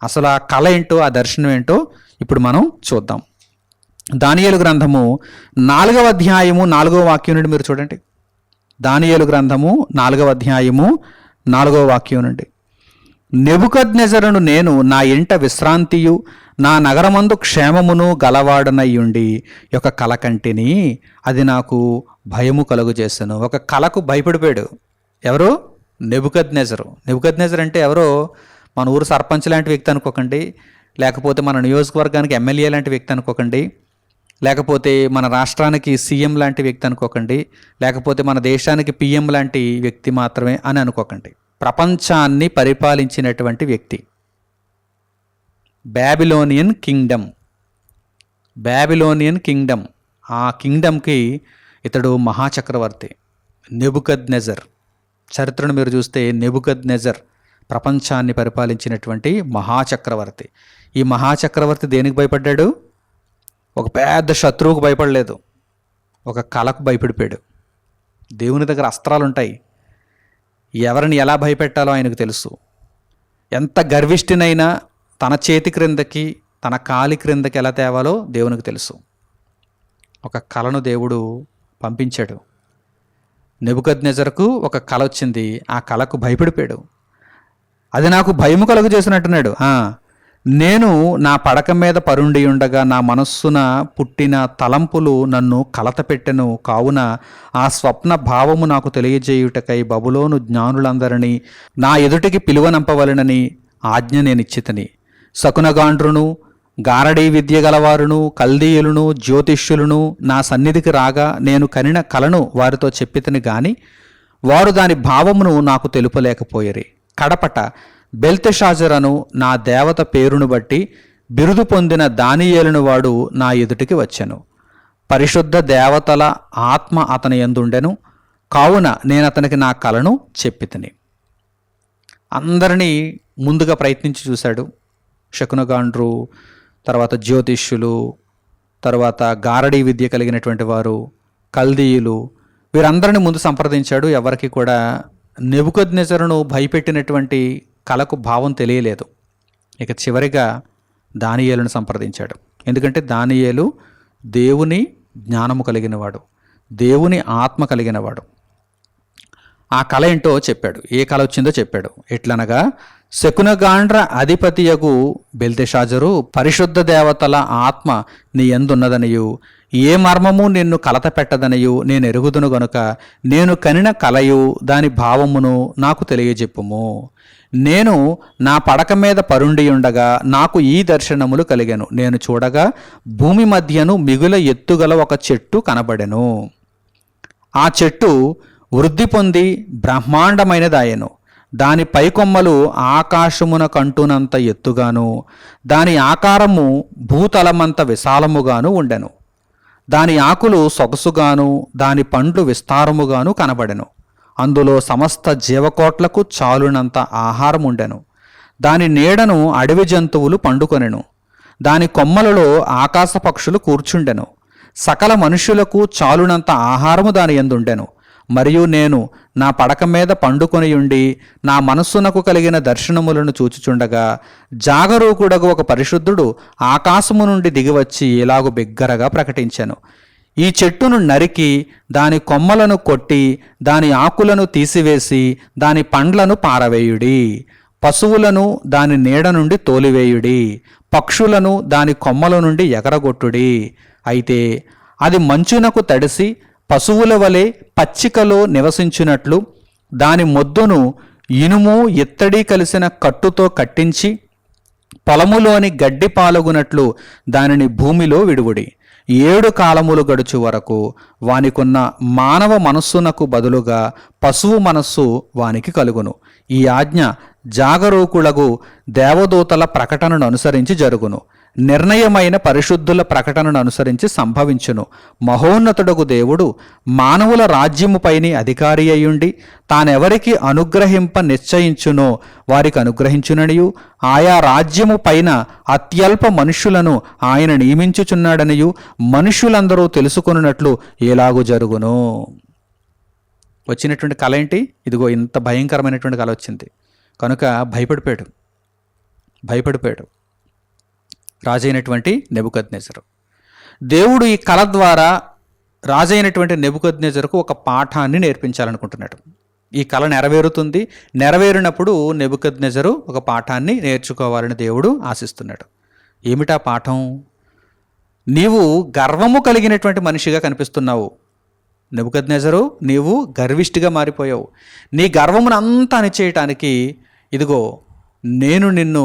అసలు ఆ కళ ఏంటో, ఆ దర్శనం ఏంటో ఇప్పుడు మనం చూద్దాం. దానియేలు గ్రంథము 4వ అధ్యాయము 4వ వాక్యం నుండి మీరు చూడండి. దానియేలు గ్రంథము 4వ అధ్యాయము 4వ వాక్యం నుండి. నెబుకద్నెజరును నేను నా ఇంట విశ్రాంతియు నా నగరమందు క్షేమమును గలవాడనయ్యుండి ఒక కల కంటిని, అది నాకు భయము కలుగు చేశాను. ఒక కళకు భయపడిపోయాడు. ఎవరు? నెబుకద్నెజరు. నెబుకద్నెజర్ అంటే ఎవరో మన ఊరు సర్పంచ్ లాంటి వ్యక్తి అనుకోకండి, లేకపోతే మన నియోజకవర్గానికి ఎమ్మెల్యే లాంటి వ్యక్తి అనుకోకండి, లేకపోతే మన రాష్ట్రానికి సీఎం లాంటి వ్యక్తి అనుకోకండి, లేకపోతే మన దేశానికి పిఎం లాంటి వ్యక్తి మాత్రమే అని అనుకోకండి. ప్రపంచాన్ని పరిపాలించినటువంటి వ్యక్తి. Babylonian Kingdom. Babylonian Kingdom. ఆ కింగ్డమ్కి ఇతడు మహాచక్రవర్తి నెబుకద్నెజర్. చరిత్రను మీరు చూస్తే నెబుకద్నెజర్ ప్రపంచాన్ని పరిపాలించినటువంటి మహాచక్రవర్తి. ఈ మహాచక్రవర్తి దేనికి భయపడ్డాడు? ఒక పెద్ద శత్రువుకు భయపడలేదు, ఒక కళకు భయపడిపోయాడు. దేవుని దగ్గర అస్త్రాలు ఉంటాయి. ఎవరిని ఎలా భయపెట్టాలో ఆయనకు తెలుసు. ఎంత గర్విష్ఠినైనా తన చేతి క్రిందకి, తన కాలి క్రిందకి ఎలా తేవాలో దేవునికి తెలుసు. ఒక కళను దేవుడు పంపించాడు. నెబుకద్నెజరుకు ఒక కళ వచ్చింది. ఆ కళకు భయపడిపోయాడు. అది నాకు భయము కలుగు చేసినట్టున్నాడు. నేను నా పడక మీద పరుండి ఉండగా నా మనస్సున పుట్టిన తలంపులు నన్ను కలత పెట్టెను. కావున ఆ స్వప్న భావము నాకు తెలియజేయుటకై బబులోను జ్ఞానులందరినీ నా ఎదుటికి పిలువనంపవలనని ఆజ్ఞ నేనిచ్చితిని. శకునగాండ్రును, గారడీ విద్య గలవారును, కల్దీయులను, జ్యోతిష్యులను నా సన్నిధికి రాగా నేను కనిన కలను వారితో చెప్పితిని గాని వారు దాని భావమును నాకు తెలుపలేకపోయిరి. కడపట బెల్తెషాజరను నా దేవత పేరును బట్టి బిరుదు పొందిన దానియేలును వాడు నా ఎదుటికి వచ్చెను. పరిశుద్ధ దేవతల ఆత్మ అతని యందుండెను. కావున నేను అతనికి నా కలను చెప్పితిని. అందరినీ ముందుగా ప్రయత్నించి చూశాడు. శకునగాండ్రు, తర్వాత జ్యోతిష్యులు, తర్వాత గారడీ విద్య కలిగినటువంటి వారు, కల్దీయులు, వీరందరినీ ముందు సంప్రదించాడు. ఎవరికి కూడా నెబుకద్నెజరును భయపెట్టినటువంటి కళకు భావం తెలియలేదు. ఇక చివరిగా దానియేలును సంప్రదించాడు. ఎందుకంటే దానియేలు దేవుని జ్ఞానము కలిగినవాడు, దేవుని ఆత్మ కలిగినవాడు. ఆ కళ ఏంటో చెప్పాడు. ఏ కళ వచ్చిందో చెప్పాడు. ఎట్లనగా, శకునగాండ్ర అధిపతియగు బెల్తెషాజరు పరిశుద్ధ దేవతల ఆత్మ నీ యందున్నదనియు ఏ మర్మము నిన్ను కలత పెట్టదనియు నేను ఎరుగుదును గనుక నేను కనిన కలయు దాని భావమును నాకు తెలియజెప్పుము. నేను నా పడక మీద పరుండి ఉండగా నాకు ఈ దర్శనములు కలిగెను. నేను చూడగా భూమి మధ్యను మిగుల ఎత్తుగల ఒక చెట్టు కనబడెను. ఆ చెట్టు వృద్ధి పొంది బ్రహ్మాండమైనదాయెను. దాని పైకొమ్మలు ఆకాశమున కంటునంత ఎత్తుగాను, దాని ఆకారము భూతలమంత విశాలముగాను ఉండెను. దాని ఆకులు సొగసుగాను, దాని పండ్లు విస్తారముగాను కనబడెను. అందులో సమస్త జీవకోట్లకు చాలునంత ఆహారం ఉండెను. దాని నీడను అడవి జంతువులు పండుకొనెను. దాని కొమ్మలలో ఆకాశ పక్షులు కూర్చుండెను. సకల మనుష్యులకు చాలునంత ఆహారము దాని యందుండెను. మరియు నేను నా పడక మీద పండుకొనియుండి నా మనస్సునకు కలిగిన దర్శనములను చూచుచుండగా జాగరూకుడగు ఒక పరిశుద్ధుడు ఆకాశము నుండి దిగివచ్చి ఇలాగు బిగ్గరగా ప్రకటించెను. ఈ చెట్టును నరికి దాని కొమ్మలను కొట్టి దాని ఆకులను తీసివేసి దాని పండ్లను పారవేయుడి. పశువులను దాని నీడ నుండి తోలివేయుడి. పక్షులను దాని కొమ్మల నుండి ఎగరగొట్టుడి. అయితే అది మంచునకు తడిసి పశువుల వలె పచ్చికలో నివసించినట్లు దాని మొద్దును ఇనుము ఇత్తడి కలిసిన కట్టుతో కట్టించి పొలములోని గడ్డి పాలగునట్లు దానిని భూమిలో విడువుడి. 7 కాలములు గడుచు వరకు వానికున్న మానవ మనస్సునకు బదులుగా పశువు మనస్సు వానికి కలుగును. ఈ ఆజ్ఞ జాగరూకులకు దేవదూతల ప్రకటనను అనుసరించి జరుగును. నిర్ణయమైన పరిశుద్ధుల ప్రకటనను అనుసరించి సంభవించును. మహోన్నతుడగు దేవుడు మానవుల రాజ్యముపైని అధికారి అయ్యుండి తానెవరికి అనుగ్రహింప నిశ్చయించునో వారికి అనుగ్రహించుననియు ఆయా రాజ్యము పైన అత్యల్ప మనుష్యులను ఆయన నియమించుచున్నాడనియు మనుష్యులందరూ తెలుసుకొనున్నట్లు ఎలాగూ జరుగును. వచ్చినటువంటి కళ ఏంటి? ఇదిగో ఇంత భయంకరమైనటువంటి కళ వచ్చింది కనుక భయపడిపోయాడు. భయపడిపోయాడు రాజైనటువంటి నెబుకద్నెజరు. దేవుడు ఈ కళ ద్వారా రాజైనటువంటి నెబుకద్నెజరుకు ఒక పాఠాన్ని నేర్పించాలనుకుంటున్నాడు. ఈ కళ నెరవేరుతుంది. నెరవేరినప్పుడు నెబుకద్నెజరు ఒక పాఠాన్ని నేర్చుకోవాలని దేవుడు ఆశిస్తున్నాడు. ఏమిటా పాఠం? నీవు గర్వము కలిగినటువంటి మనిషిగా కనిపిస్తున్నావు నెబుకద్నెజరు, నీవు గర్విష్ఠిగా మారిపోయావు. నీ గర్వమును అంతా అణిచేయటానికి ఇదిగో నేను నిన్ను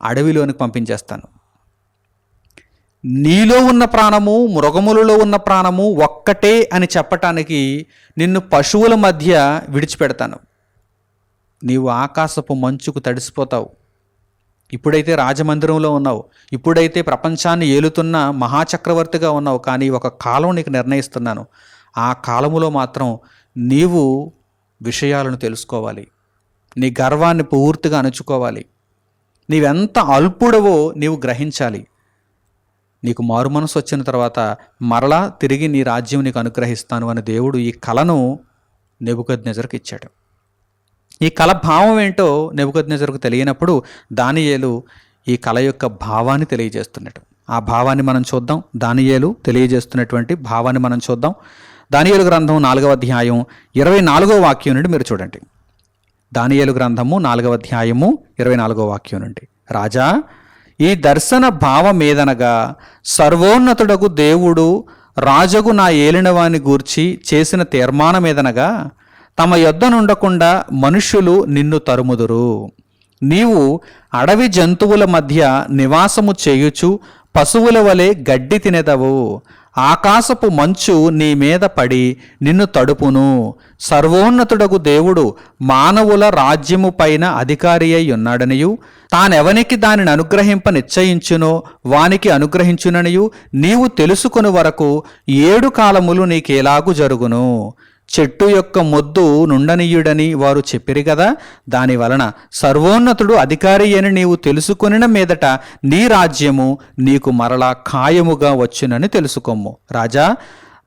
అడవిలోనికి పంపించేస్తాను. నీలో ఉన్న ప్రాణము మృగములలో ఉన్న ప్రాణము ఒక్కటే అని చెప్పటానికి నిన్ను పశువుల మధ్య విడిచిపెడతాను. నీవు ఆకాశపు మంచుకు తడిసిపోతావు. ఇప్పుడైతే రాజమందిరంలో ఉన్నావు, ఇప్పుడైతే ప్రపంచాన్ని ఏలుతున్న మహాచక్రవర్తిగా ఉన్నావు. కానీ ఒక కాలం నీకు నిర్ణయిస్తున్నాను. ఆ కాలములో మాత్రం నీవు విషయాలను తెలుసుకోవాలి. నీ గర్వాన్ని పూర్తిగా అణుచుకోవాలి. నీవెంత అల్పుడవో నీవు గ్రహించాలి. నీకు మారు మనసు వచ్చిన తర్వాత మరలా తిరిగి నీ రాజ్యం నీకు అనుగ్రహిస్తాను అని దేవుడు ఈ కళను నెబుకద్నెజరుకు ఇచ్చాడు. ఈ కళ భావం ఏంటో నెబుకద్నెజరుకు తెలియనప్పుడు దానియేలు ఈ కళ యొక్క భావాన్ని తెలియజేస్తున్నాడు. ఆ భావాన్ని మనం చూద్దాం. దానియేలు తెలియజేస్తున్నటువంటి భావాన్ని మనం చూద్దాం. దానియేలు గ్రంథం 4వ అధ్యాయం 24వ వాక్యం నుండి మీరు చూడండి. దానియేలు గ్రంథము 4వ అధ్యాయము 24వ వాక్యం నుండి. రాజా, ఈ దర్శన భావమేదనగా, సర్వోన్నతుడగు దేవుడు రాజగు నా ఏలినవాని గూర్చి చేసిన తీర్మానమేదనగా, తమ యొద్ద నుండకుండా మనుష్యులు నిన్ను తరుముదురు. నీవు అడవి జంతువుల మధ్య నివాసము చేయుచు పశువుల వలె గడ్డి తినెదవు. ఆకాశపు మంచు నీ మీద పడి నిన్ను తడుపును. సర్వోన్నతుడగు దేవుడు మానవుల రాజ్యము పైన అధికారి అయి ఉన్నాడనియు, తానెవనికి దానిని అనుగ్రహింప నిశ్చయించునో వానికి అనుగ్రహించుననియు నీవు తెలుసుకుని వరకు 7 కాలములు నీకేలాగు జరుగును. చెట్టు యొక్క మొద్దు నుండనీయుడని వారు చెప్పిరి కదా, దాని వలన సర్వోన్నతుడు అధికారి అని నీవు తెలుసుకొనిన మీదట నీ రాజ్యము నీకు మరలా ఖాయముగా వచ్చునని తెలుసుకోము. రాజా,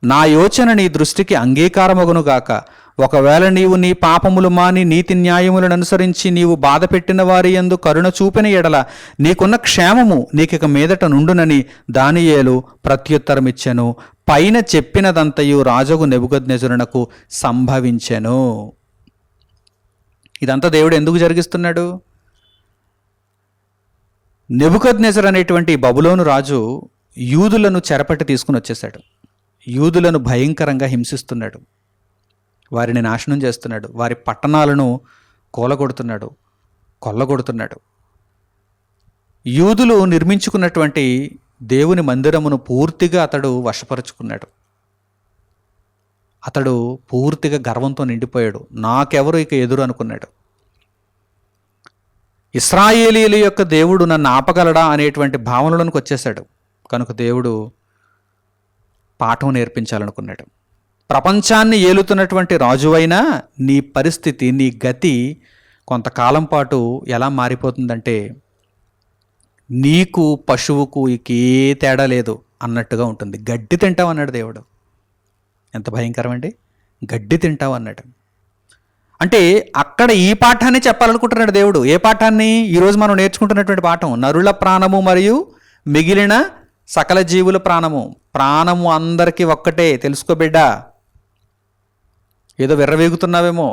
నా యోచన నీ దృష్టికి అంగీకారమగునుగాక. ఒకవేళ నీవు నీ పాపములు మాని నీతి న్యాయములను అనుసరించి నీవు బాధ పెట్టిన వారి యందు కరుణ చూపిన ఎడల నీకున్న క్షేమము నీకిక మీదట నుండునని దానియేలు ప్రత్యుత్తరమిచ్చెను. పైన చెప్పినదంతయు రాజగు నెబుకద్నెజరునకు సంభవించెను. ఇదంతా దేవుడు ఎందుకు జరిగిస్తున్నాడు? నెబుకద్నెజరు అనేటువంటి బబులోను రాజు యూదులను చెరపట్టి తీసుకుని వచ్చేశాడు. యూదులను భయంకరంగా హింసిస్తున్నాడు, వారిని నాశనం చేస్తున్నాడు, వారి పట్టణాలను కూలగొడుతున్నాడు, కొల్లగొడుతున్నాడు. యూదులు నిర్మించుకున్నటువంటి దేవుని మందిరమును పూర్తిగా అతడు వశపరుచుకున్నాడు. అతడు పూర్తిగా గర్వంతో నిండిపోయాడు. నాకెవరు ఇక ఎదురు అనుకున్నాడు. ఇశ్రాయేలీయుల యొక్క దేవుడు నన్ను ఆపగలడా అనేటువంటి భావనలోనికి వచ్చేశాడు. కనుక దేవుడు పాఠం నేర్పించాలనుకున్నాడు. ప్రపంచాన్ని ఏలుతున్నటువంటి రాజువైనా నీ పరిస్థితి, నీ గతి కొంతకాలం పాటు ఎలా మారిపోతుందంటే నీకు పశువుకు ఏ తేడా లేదు అన్నట్టుగా ఉంటుంది. గడ్డి తింటావు అన్నాడు దేవుడు. ఎంత భయంకరం అండి! గడ్డి తింటావు అన్నాడు. అంటే అక్కడ ఈ పాఠాన్ని చెప్పాలనుకుంటున్నాడు దేవుడు. ఏ పాఠాన్ని? ఈరోజు మనం నేర్చుకుంటున్నటువంటి పాఠం. నరుల ప్రాణము మరియు మిగిలిన సకల జీవుల ప్రాణము. ప్రాణము అందరికీ ఒక్కటే, తెలుసుకో బిడ్డ. ఏదో విర్రవేగుతున్నావేమో.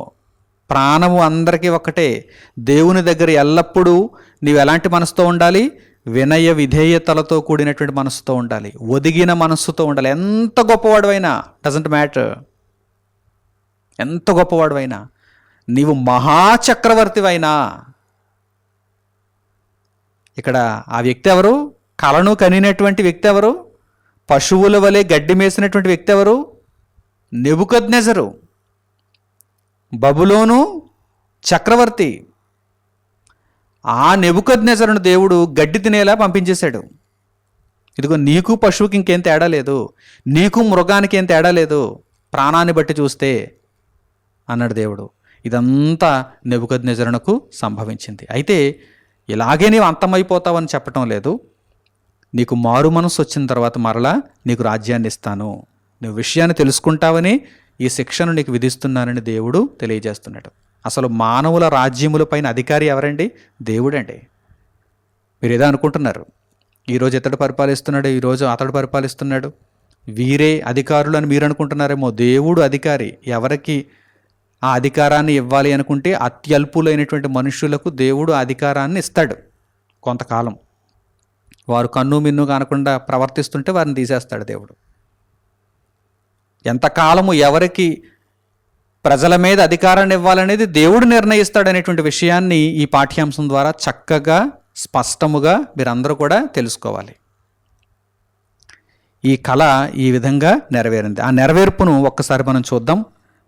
ప్రాణము అందరికీ ఒక్కటే. దేవుని దగ్గర ఎల్లప్పుడూ నీవు ఎలాంటి మనసుతో ఉండాలి? వినయ విధేయతలతో కూడినటువంటి మనసుతో ఉండాలి. ఒదిగిన మనస్సుతో ఉండాలి. ఎంత గొప్పవాడువైనా, డజంట్ మ్యాటర్, ఎంత గొప్పవాడువైనా, నీవు మహాచక్రవర్తివైనా, ఇక్కడ ఆ వ్యక్తి ఎవరు? కలను కనినటువంటి వ్యక్తి ఎవరు? పశువుల వలె గడ్డి మేసినటువంటి వ్యక్తి ఎవరు? నెబుకద్నెజరు, బబులోను చక్రవర్తి. ఆ నెబుకద్నెజరును దేవుడు గడ్డి తినేలా పంపించేశాడు. ఇదిగో నీకు పశువుకి ఇంకేం తేడా లేదు, నీకు మృగానికి ఏం తేడా లేదు, ప్రాణాన్ని బట్టి చూస్తే అన్నాడు దేవుడు. ఇదంతా నెబుకద్నెజరునకు సంభవించింది. అయితే ఇలాగే నీవు అంతమైపోతావని చెప్పటం లేదు. నీకు మారు మనసు వచ్చిన తర్వాత మరలా నీకు రాజ్యాన్ని ఇస్తాను, నువ్వు విషయాన్ని తెలుసుకుంటావని ఈ శిక్షను నీకు విధిస్తున్నానని దేవుడు తెలియజేస్తున్నాడు. అసలు మానవుల రాజ్యములపైన అధికారి ఎవరండి? దేవుడండి. మీరు ఏదో అనుకుంటున్నారు, ఈరోజు ఇతడు పరిపాలిస్తున్నాడు, ఈరోజు అతడు పరిపాలిస్తున్నాడు, వీరే అధికారులు అని మీరు అనుకుంటున్నారేమో. దేవుడు అధికారి. ఎవరికి ఆ అధికారాన్ని ఇవ్వాలి అనుకుంటే అత్యల్పులైనటువంటి మనుషులకు దేవుడు అధికారాన్ని ఇస్తాడు. కొంతకాలం వారు కన్ను మిన్ను కానకుండా ప్రవర్తిస్తుంటే వారిని తీసేస్తాడు దేవుడు. ఎంతకాలము ఎవరికి ప్రజల మీద అధికారాన్ని ఇవ్వాలనేది దేవుడు నిర్ణయిస్తాడనేటువంటి విషయాన్ని ఈ పాఠ్యాంశం ద్వారా చక్కగా స్పష్టముగా మీరందరూ కూడా తెలుసుకోవాలి. ఈ కళ ఈ విధంగా నెరవేరింది. ఆ నెరవేర్పును ఒక్కసారి మనం చూద్దాం.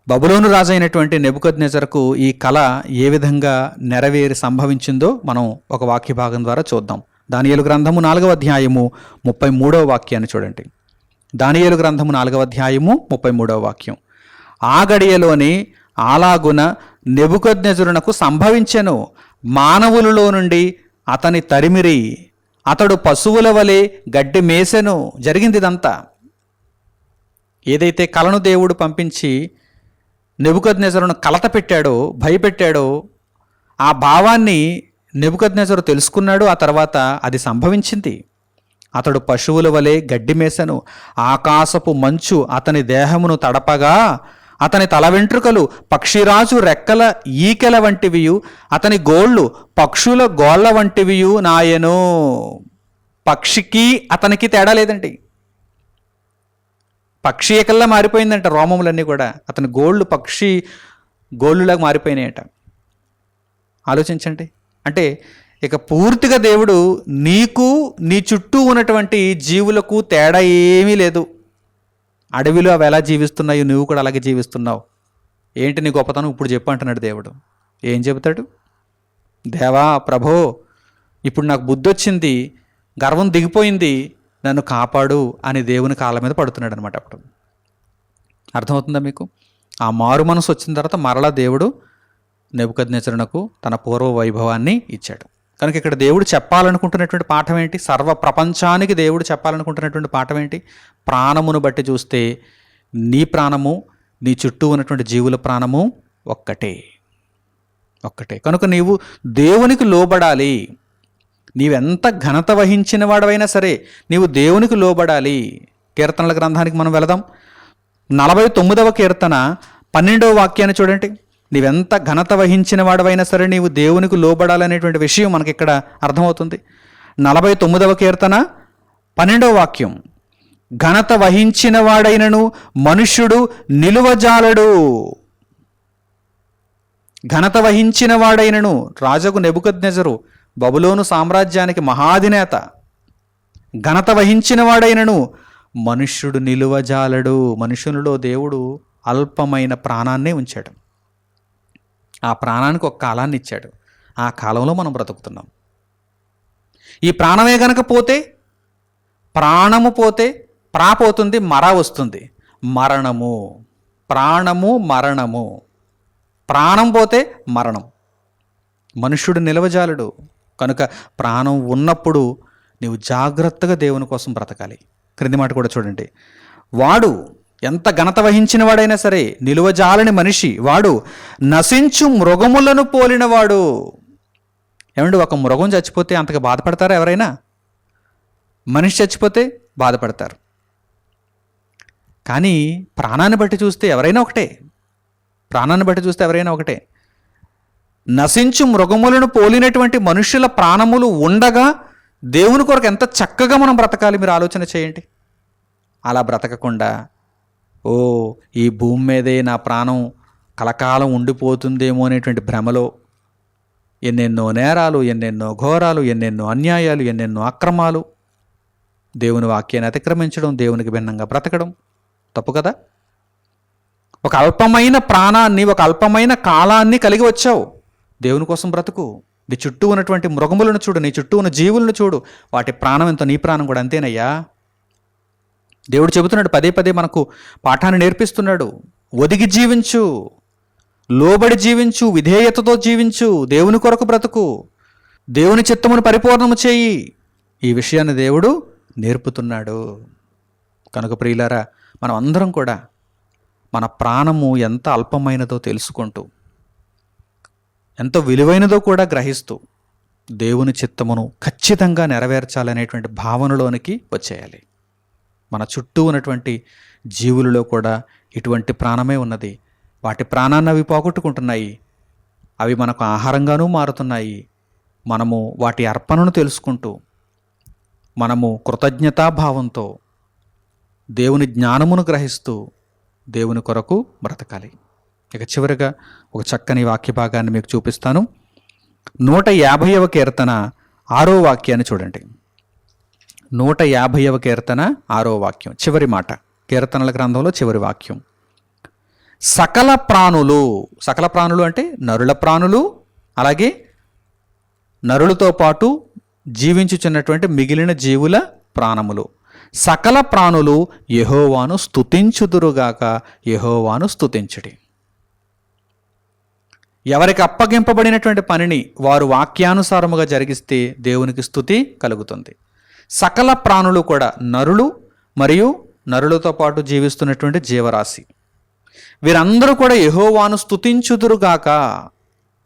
బబులోను రాజు అయినటువంటి నెబుకద్నెజరుకు ఈ కళ ఏ విధంగా నెరవేరి సంభవించిందో మనం ఒక వాక్య భాగం ద్వారా చూద్దాం. దానియేలు గ్రంథము 4వ అధ్యాయము 33వ వాక్యాన్ని చూడండి. దానియేలు గ్రంథము 4వ అధ్యాయము 33వ వాక్యం. ఆ గడియలోని అలాగున నెబుకద్నెజరునకు సంభవించెను. మానవులలో నుండి అతని తరిమిరి, అతడు పశువుల వలె గడ్డి మేసెను. జరిగింది ఇదంతా. ఏదైతే కలను దేవుడు పంపించి నెబుకద్నెజరును కలత పెట్టాడో, భయపెట్టాడో, ఆ భావాన్ని నెబుకద్నెజరు తెలుసుకున్నాడు. ఆ తర్వాత అది సంభవించింది. అతడు పశువుల వలె గడ్డి మేసెను. ఆకాశపు మంచు అతని దేహమును తడపగా అతని తల వెంట్రుకలు పక్షిరాజు రెక్కల ఈకెల వంటివియు, అతని గోళ్ళు పక్షుల గోళ్ల వంటివియు నాయను. పక్షికి అతనికి తేడా లేదండి. పక్షి ఏకల్లా మారిపోయిందంట రోమములన్నీ కూడా. అతని గోళ్ళు పక్షి గోళ్ళులాగా మారిపోయినాయట. ఆలోచించండి. అంటే ఇక పూర్తిగా దేవుడు నీకు నీ చుట్టూ ఉన్నటువంటి జీవులకు తేడా ఏమీ లేదు. అడవిలో అవి ఎలా జీవిస్తున్నాయో నువ్వు కూడా అలాగే జీవిస్తున్నావు. ఏంటి నీ గొప్పతనం ఇప్పుడు చెప్పు అంటున్నాడు దేవుడు. ఏం చెబుతాడు? దేవా ప్రభో, ఇప్పుడు నాకు బుద్ధి వచ్చింది, గర్వం దిగిపోయింది, నన్ను కాపాడు అని దేవుని కాళ్ళ మీద పడుతున్నాడు అనమాట. అప్పుడు అర్థమవుతుందా మీకు? ఆ మారు మనసు వచ్చిన తర్వాత మరలా దేవుడు నెబుకద్నెజరునకు తన పూర్వ వైభవాన్ని ఇచ్చాడు. కనుక ఇక్కడ దేవుడు చెప్పాలనుకుంటున్నటువంటి పాఠం ఏంటి? సర్వ ప్రపంచానికి దేవుడు చెప్పాలనుకుంటున్నటువంటి పాఠం ఏంటి? ప్రాణమును బట్టి చూస్తే నీ ప్రాణము, నీ చుట్టూ ఉన్నటువంటి జీవుల ప్రాణము ఒక్కటే. కనుక నీవు దేవునికి లోబడాలి. నీవెంత ఘనత వహించిన వాడవైనా సరే నీవు దేవునికి లోబడాలి. కీర్తనల గ్రంథానికి మనం వెళదాం. 49వ కీర్తన 12వ వాక్యాన్ని చూడండి. నీవెంత ఘనత వహించిన వాడవైనా సరే నీవు దేవునికి లోబడాలనేటువంటి విషయం మనకి ఇక్కడ అర్థమవుతుంది. 49వ కీర్తన 12వ వాక్యం. ఘనత వహించిన వాడైనను మనుష్యుడు నిలువజాలడు. ఘనత వహించిన వాడైనను రాజుకు నెబుకద్నెజరు బబులోను సామ్రాజ్యానికి మహాధినేత. ఘనత వహించిన వాడైనను మనుష్యుడు నిలువజాలడు. మనుషునిలో దేవుడు అల్పమైన ప్రాణాన్నే ఉంచాడు. ఆ ప్రాణానికి ఒక కాలాన్ని ఇచ్చాడు. ఆ కాలంలో మనం బ్రతుకుతున్నాం. ఈ ప్రాణమే గనక పోతే, ప్రాణము పోతే పోతుంది, మర వస్తుంది. మరణము, ప్రాణము, మరణము. ప్రాణం పోతే మరణం. మనుష్యుడు నిలవజాలడు. కనుక ప్రాణం ఉన్నప్పుడు నీవు జాగ్రత్తగా దేవుని కోసం బ్రతకాలి. క్రింది మాట కూడా చూడండి. వాడు ఎంత ఘనత వహించిన వాడైనా సరే నిలువజాలని మనిషి వాడు నశించు మృగములను పోలినవాడు. ఏమండి, ఒక మృగం చచ్చిపోతే అంతగా బాధపడతారా ఎవరైనా? మనిషి చచ్చిపోతే బాధపడతారు. కానీ ప్రాణాన్ని బట్టి చూస్తే ఎవరైనా ఒకటే. నశించు మృగములను పోలినటువంటి మనుష్యుల ప్రాణములు ఉండగా దేవుని కొరకు ఎంత చక్కగా మనం బ్రతకాలి మీరు ఆలోచన చేయండి. అలా బ్రతకకుండా ఈ భూమి మీదే నా ప్రాణం కలకాలం ఉండిపోతుందేమో అనేటువంటి భ్రమలో ఎన్నెన్నో నేరాలు, ఎన్నెన్నో ఘోరాలు, ఎన్నెన్నో అన్యాయాలు, ఎన్నెన్నో అక్రమాలు, దేవుని వాక్యాన్ని అతిక్రమించడం, దేవునికి భిన్నంగా బ్రతకడం తప్పు కదా. ఒక అల్పమైన ప్రాణాన్ని, ఒక అల్పమైన కాలాన్ని కలిగి వచ్చావు. దేవుని కోసం బ్రతుకు. నీ చుట్టూ ఉన్నటువంటి మృగములను చూడు, నీ చుట్టూ ఉన్న జీవులను చూడు. వాటి ప్రాణం ఎంతో, నీ ప్రాణం కూడా అంతేనయ్యా. దేవుడు చెబుతున్నాడు, పదే పదే మనకు పాఠాన్ని నేర్పిస్తున్నాడు. ఒదిగి జీవించు, లోబడి జీవించు, విధేయతతో జీవించు, దేవుని కొరకు బ్రతుకు, దేవుని చిత్తమును పరిపూర్ణము చేయి. ఈ విషయాన్ని దేవుడు నేర్పుతున్నాడు. కనుక ప్రియులారా, మనం అందరం కూడా మన ప్రాణము ఎంత అల్పమైనదో తెలుసుకుంటూ, ఎంత విలువైనదో కూడా గ్రహిస్తూ దేవుని చిత్తమును ఖచ్చితంగా నెరవేర్చాలనేటువంటి భావనలోనికి వచ్చేయాలి. మన చుట్టూ ఉన్నటువంటి జీవులలో కూడా ఇటువంటి ప్రాణమే ఉన్నది. వాటి ప్రాణాన్ని అవి పోగొట్టుకుంటున్నాయి. అవి మనకు ఆహారంగానూ మారుతున్నాయి. మనము వాటి అర్పణను తెలుసుకుంటూ, మనము కృతజ్ఞతాభావంతో దేవుని జ్ఞానమును గ్రహిస్తూ దేవుని కొరకు బ్రతకాలి. ఇక చివరిగా ఒక చక్కని వాక్య భాగాన్ని మీకు చూపిస్తాను. 150వ కీర్తన 6వ వాక్యాన్ని చూడండి. 150వ కీర్తన 6వ వాక్యం, చివరి మాట, కీర్తనల గ్రంథంలో చివరి వాక్యం. సకల ప్రాణులు అంటే నరుల ప్రాణులు, అలాగే నరులతో పాటు జీవించుచున్నటువంటి మిగిలిన జీవుల ప్రాణములు, సకల ప్రాణులు యెహోవాను స్తుతించుదురుగాక, యెహోవాను స్తుతించుడి. ఎవరికి అప్పగింపబడినటువంటి పనిని వారు వాక్యానుసారముగా జరిగిస్తే దేవునికి స్తుతి కలుగుతుంది. సకల ప్రాణులు కూడా నరులు మరియు నరులతో పాటు జీవిస్తున్నటువంటి జీవరాశి, వీరందరూ కూడా యెహోవాను స్తుతించుదురుగాక.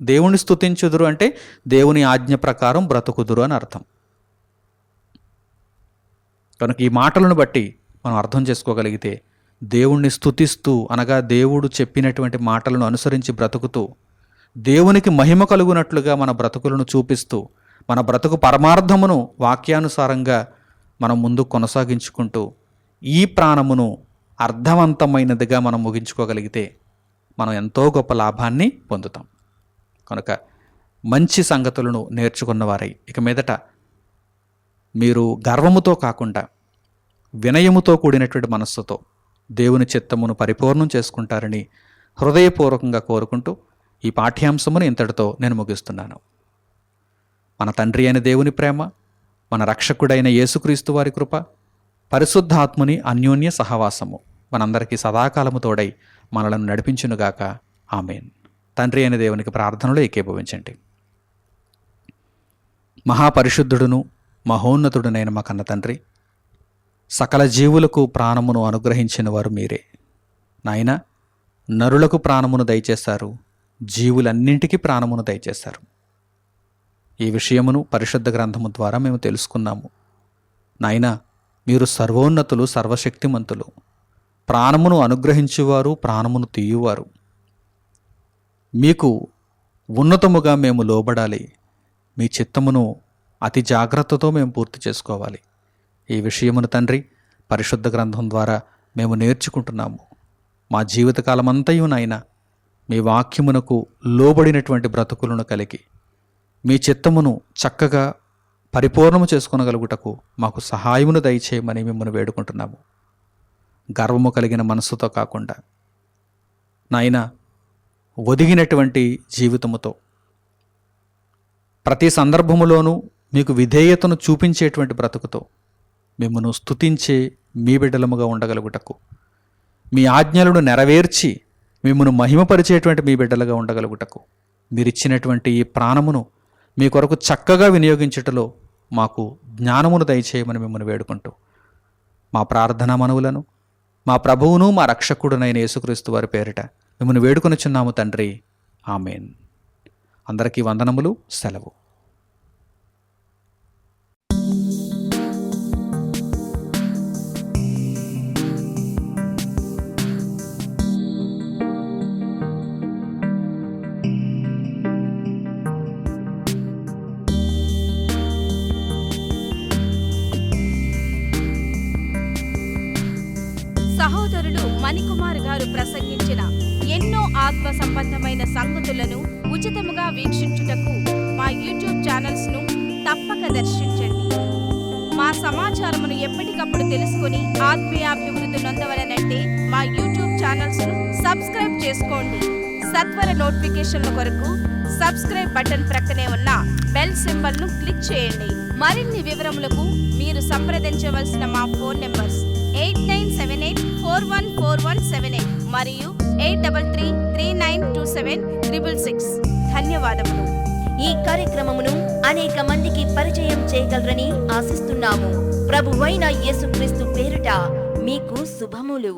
దేవుని స్తుతించుదురు అంటే దేవుని ఆజ్ఞ ప్రకారం బ్రతుకుదురు అని అర్థం. కనుక ఈ మాటలను బట్టి మనం అర్థం చేసుకోగలిగితే, దేవుణ్ణి స్తుతిస్తూ అనగా దేవుడు చెప్పినటువంటి మాటలను అనుసరించి బ్రతుకుతూ, దేవునికి మహిమ కలుగునట్లుగా మన బ్రతుకులను చూపిస్తూ, మన బ్రతుకు పరమార్థమును వాక్యానుసారంగా మనం ముందు కొనసాగించుకుంటూ ఈ ప్రాణమును అర్థవంతమైనదిగా మనం ముగించుకోగలిగితే మనం ఎంతో గొప్ప లాభాన్ని పొందుతాం. కనుక మంచి సంగతులను నేర్చుకున్నవారై ఇక మీదట మీరు గర్వముతో కాకుండా వినయముతో కూడినటువంటి మనస్సుతో దేవుని చిత్తమును పరిపూర్ణం చేసుకుంటారని హృదయపూర్వకంగా కోరుకుంటూ ఈ పాఠ్యాంశమును ఇంతటితో నేను ముగిస్తున్నాను. మన తండ్రి అయిన దేవుని ప్రేమ, మన రక్షకుడైన యేసుక్రీస్తు వారి కృప, పరిశుద్ధాత్ముని అన్యోన్య సహవాసము మనందరికీ సదాకాలము తోడై మనలను నడిపించునుగాక. ఆమేన్. తండ్రి అయిన దేవునికి ప్రార్థనలో ఏకీభవించండి. మహాపరిశుద్ధుడును మహోన్నతుడునైన మా కన్న తండ్రి, సకల జీవులకు ప్రాణమును అనుగ్రహించిన వారు మీరే. నాయన, నరులకు ప్రాణమును దయచేశారు, జీవులన్నింటికీ ప్రాణమును దయచేశారు. ఈ విషయమును పరిశుద్ధ గ్రంథము ద్వారా మేము తెలుసుకున్నాము. నాయన, మీరు సర్వోన్నతులు, సర్వశక్తిమంతులు, ప్రాణమును అనుగ్రహించువారు, ప్రాణమును తీయువారు. మీకు ఉన్నతముగా మేము లోబడాలి. మీ చిత్తమును అతి జాగ్రత్తతో మేము పూర్తి చేసుకోవాలి. ఈ విషయమును తండ్రి పరిశుద్ధ గ్రంథం ద్వారా మేము నేర్చుకుంటున్నాము. మా జీవితకాలమంతయు నాయన మీ వాక్యమునకు లోబడినటువంటి బ్రతుకులను కలిగి మీ చిత్తమును చక్కగా పరిపూర్ణము చేసుకొనగలుగుటకు మాకు సహాయమును దయచేయమని మిమ్మల్ని వేడుకుంటున్నాము. గర్వము కలిగిన మనస్సుతో కాకుండా నాయన ఒదిగినటువంటి జీవితముతో ప్రతి సందర్భములోనూ మీకు విధేయతను చూపించేటువంటి బ్రతుకుతో మిమ్మను స్తుతించే మీ బిడ్డలముగా ఉండగలుగుటకు, మీ ఆజ్ఞలను నెరవేర్చి మిమ్మను మహిమపరిచేటువంటి మీ బిడ్డలుగా ఉండగలుగుటకు, మీరిచ్చినటువంటి ఈ ప్రాణమును మీ కొరకు చక్కగా వినియోగించుటలో మాకు జ్ఞానమును దయచేయమని మిమ్మల్ని వేడుకుంటూ మా ప్రార్థనా మనవులను మా ప్రభువును మా రక్షకుడునైన యేసుక్రీస్తు వారి పేరిట మిమ్మల్ని వేడుకొనుచున్నాము తండ్రి. ఆమేన్. అందరికీ వందనములు. సెలవు. సహోదరులు మణికుమార్ గారు ప్రసంగించిన ఎన్నో ఆత్మ సంబంధమైన సంగతులను ఉచితముగా వీక్షించుటకు మా యూట్యూబ్ ఛానల్స్ ను తప్పక దర్శించండి. మా సమాచారమును ఎప్పటికప్పుడు తెలుసుకుని ఆత్మీయాభివృద్ధి నొందవలనంటే మా యూట్యూబ్ ఛానల్స్ ను సబ్స్క్రైబ్ చేసుకోండి. సత్వర నోటిఫికేషన్ల కొరకు సబ్స్క్రైబ్ బటన్ ప్రక్కనే ఉన్న బెల్ సింబల్ ను క్లిక్ చేయండి. మరిన్ని వివరములకు మీరు సంప్రదించవలసిన మా ఫోన్ నెంబర్స్ 8978414178 మరియు 8333927666. ధన్యవాదములు. ఈ కార్యక్రమమును అనేక మందికి పరిచయం చేయగలరని ఆశిస్తున్నాము. ప్రభువైన యేసుక్రీస్తు పేరిట మీకు శుభములు.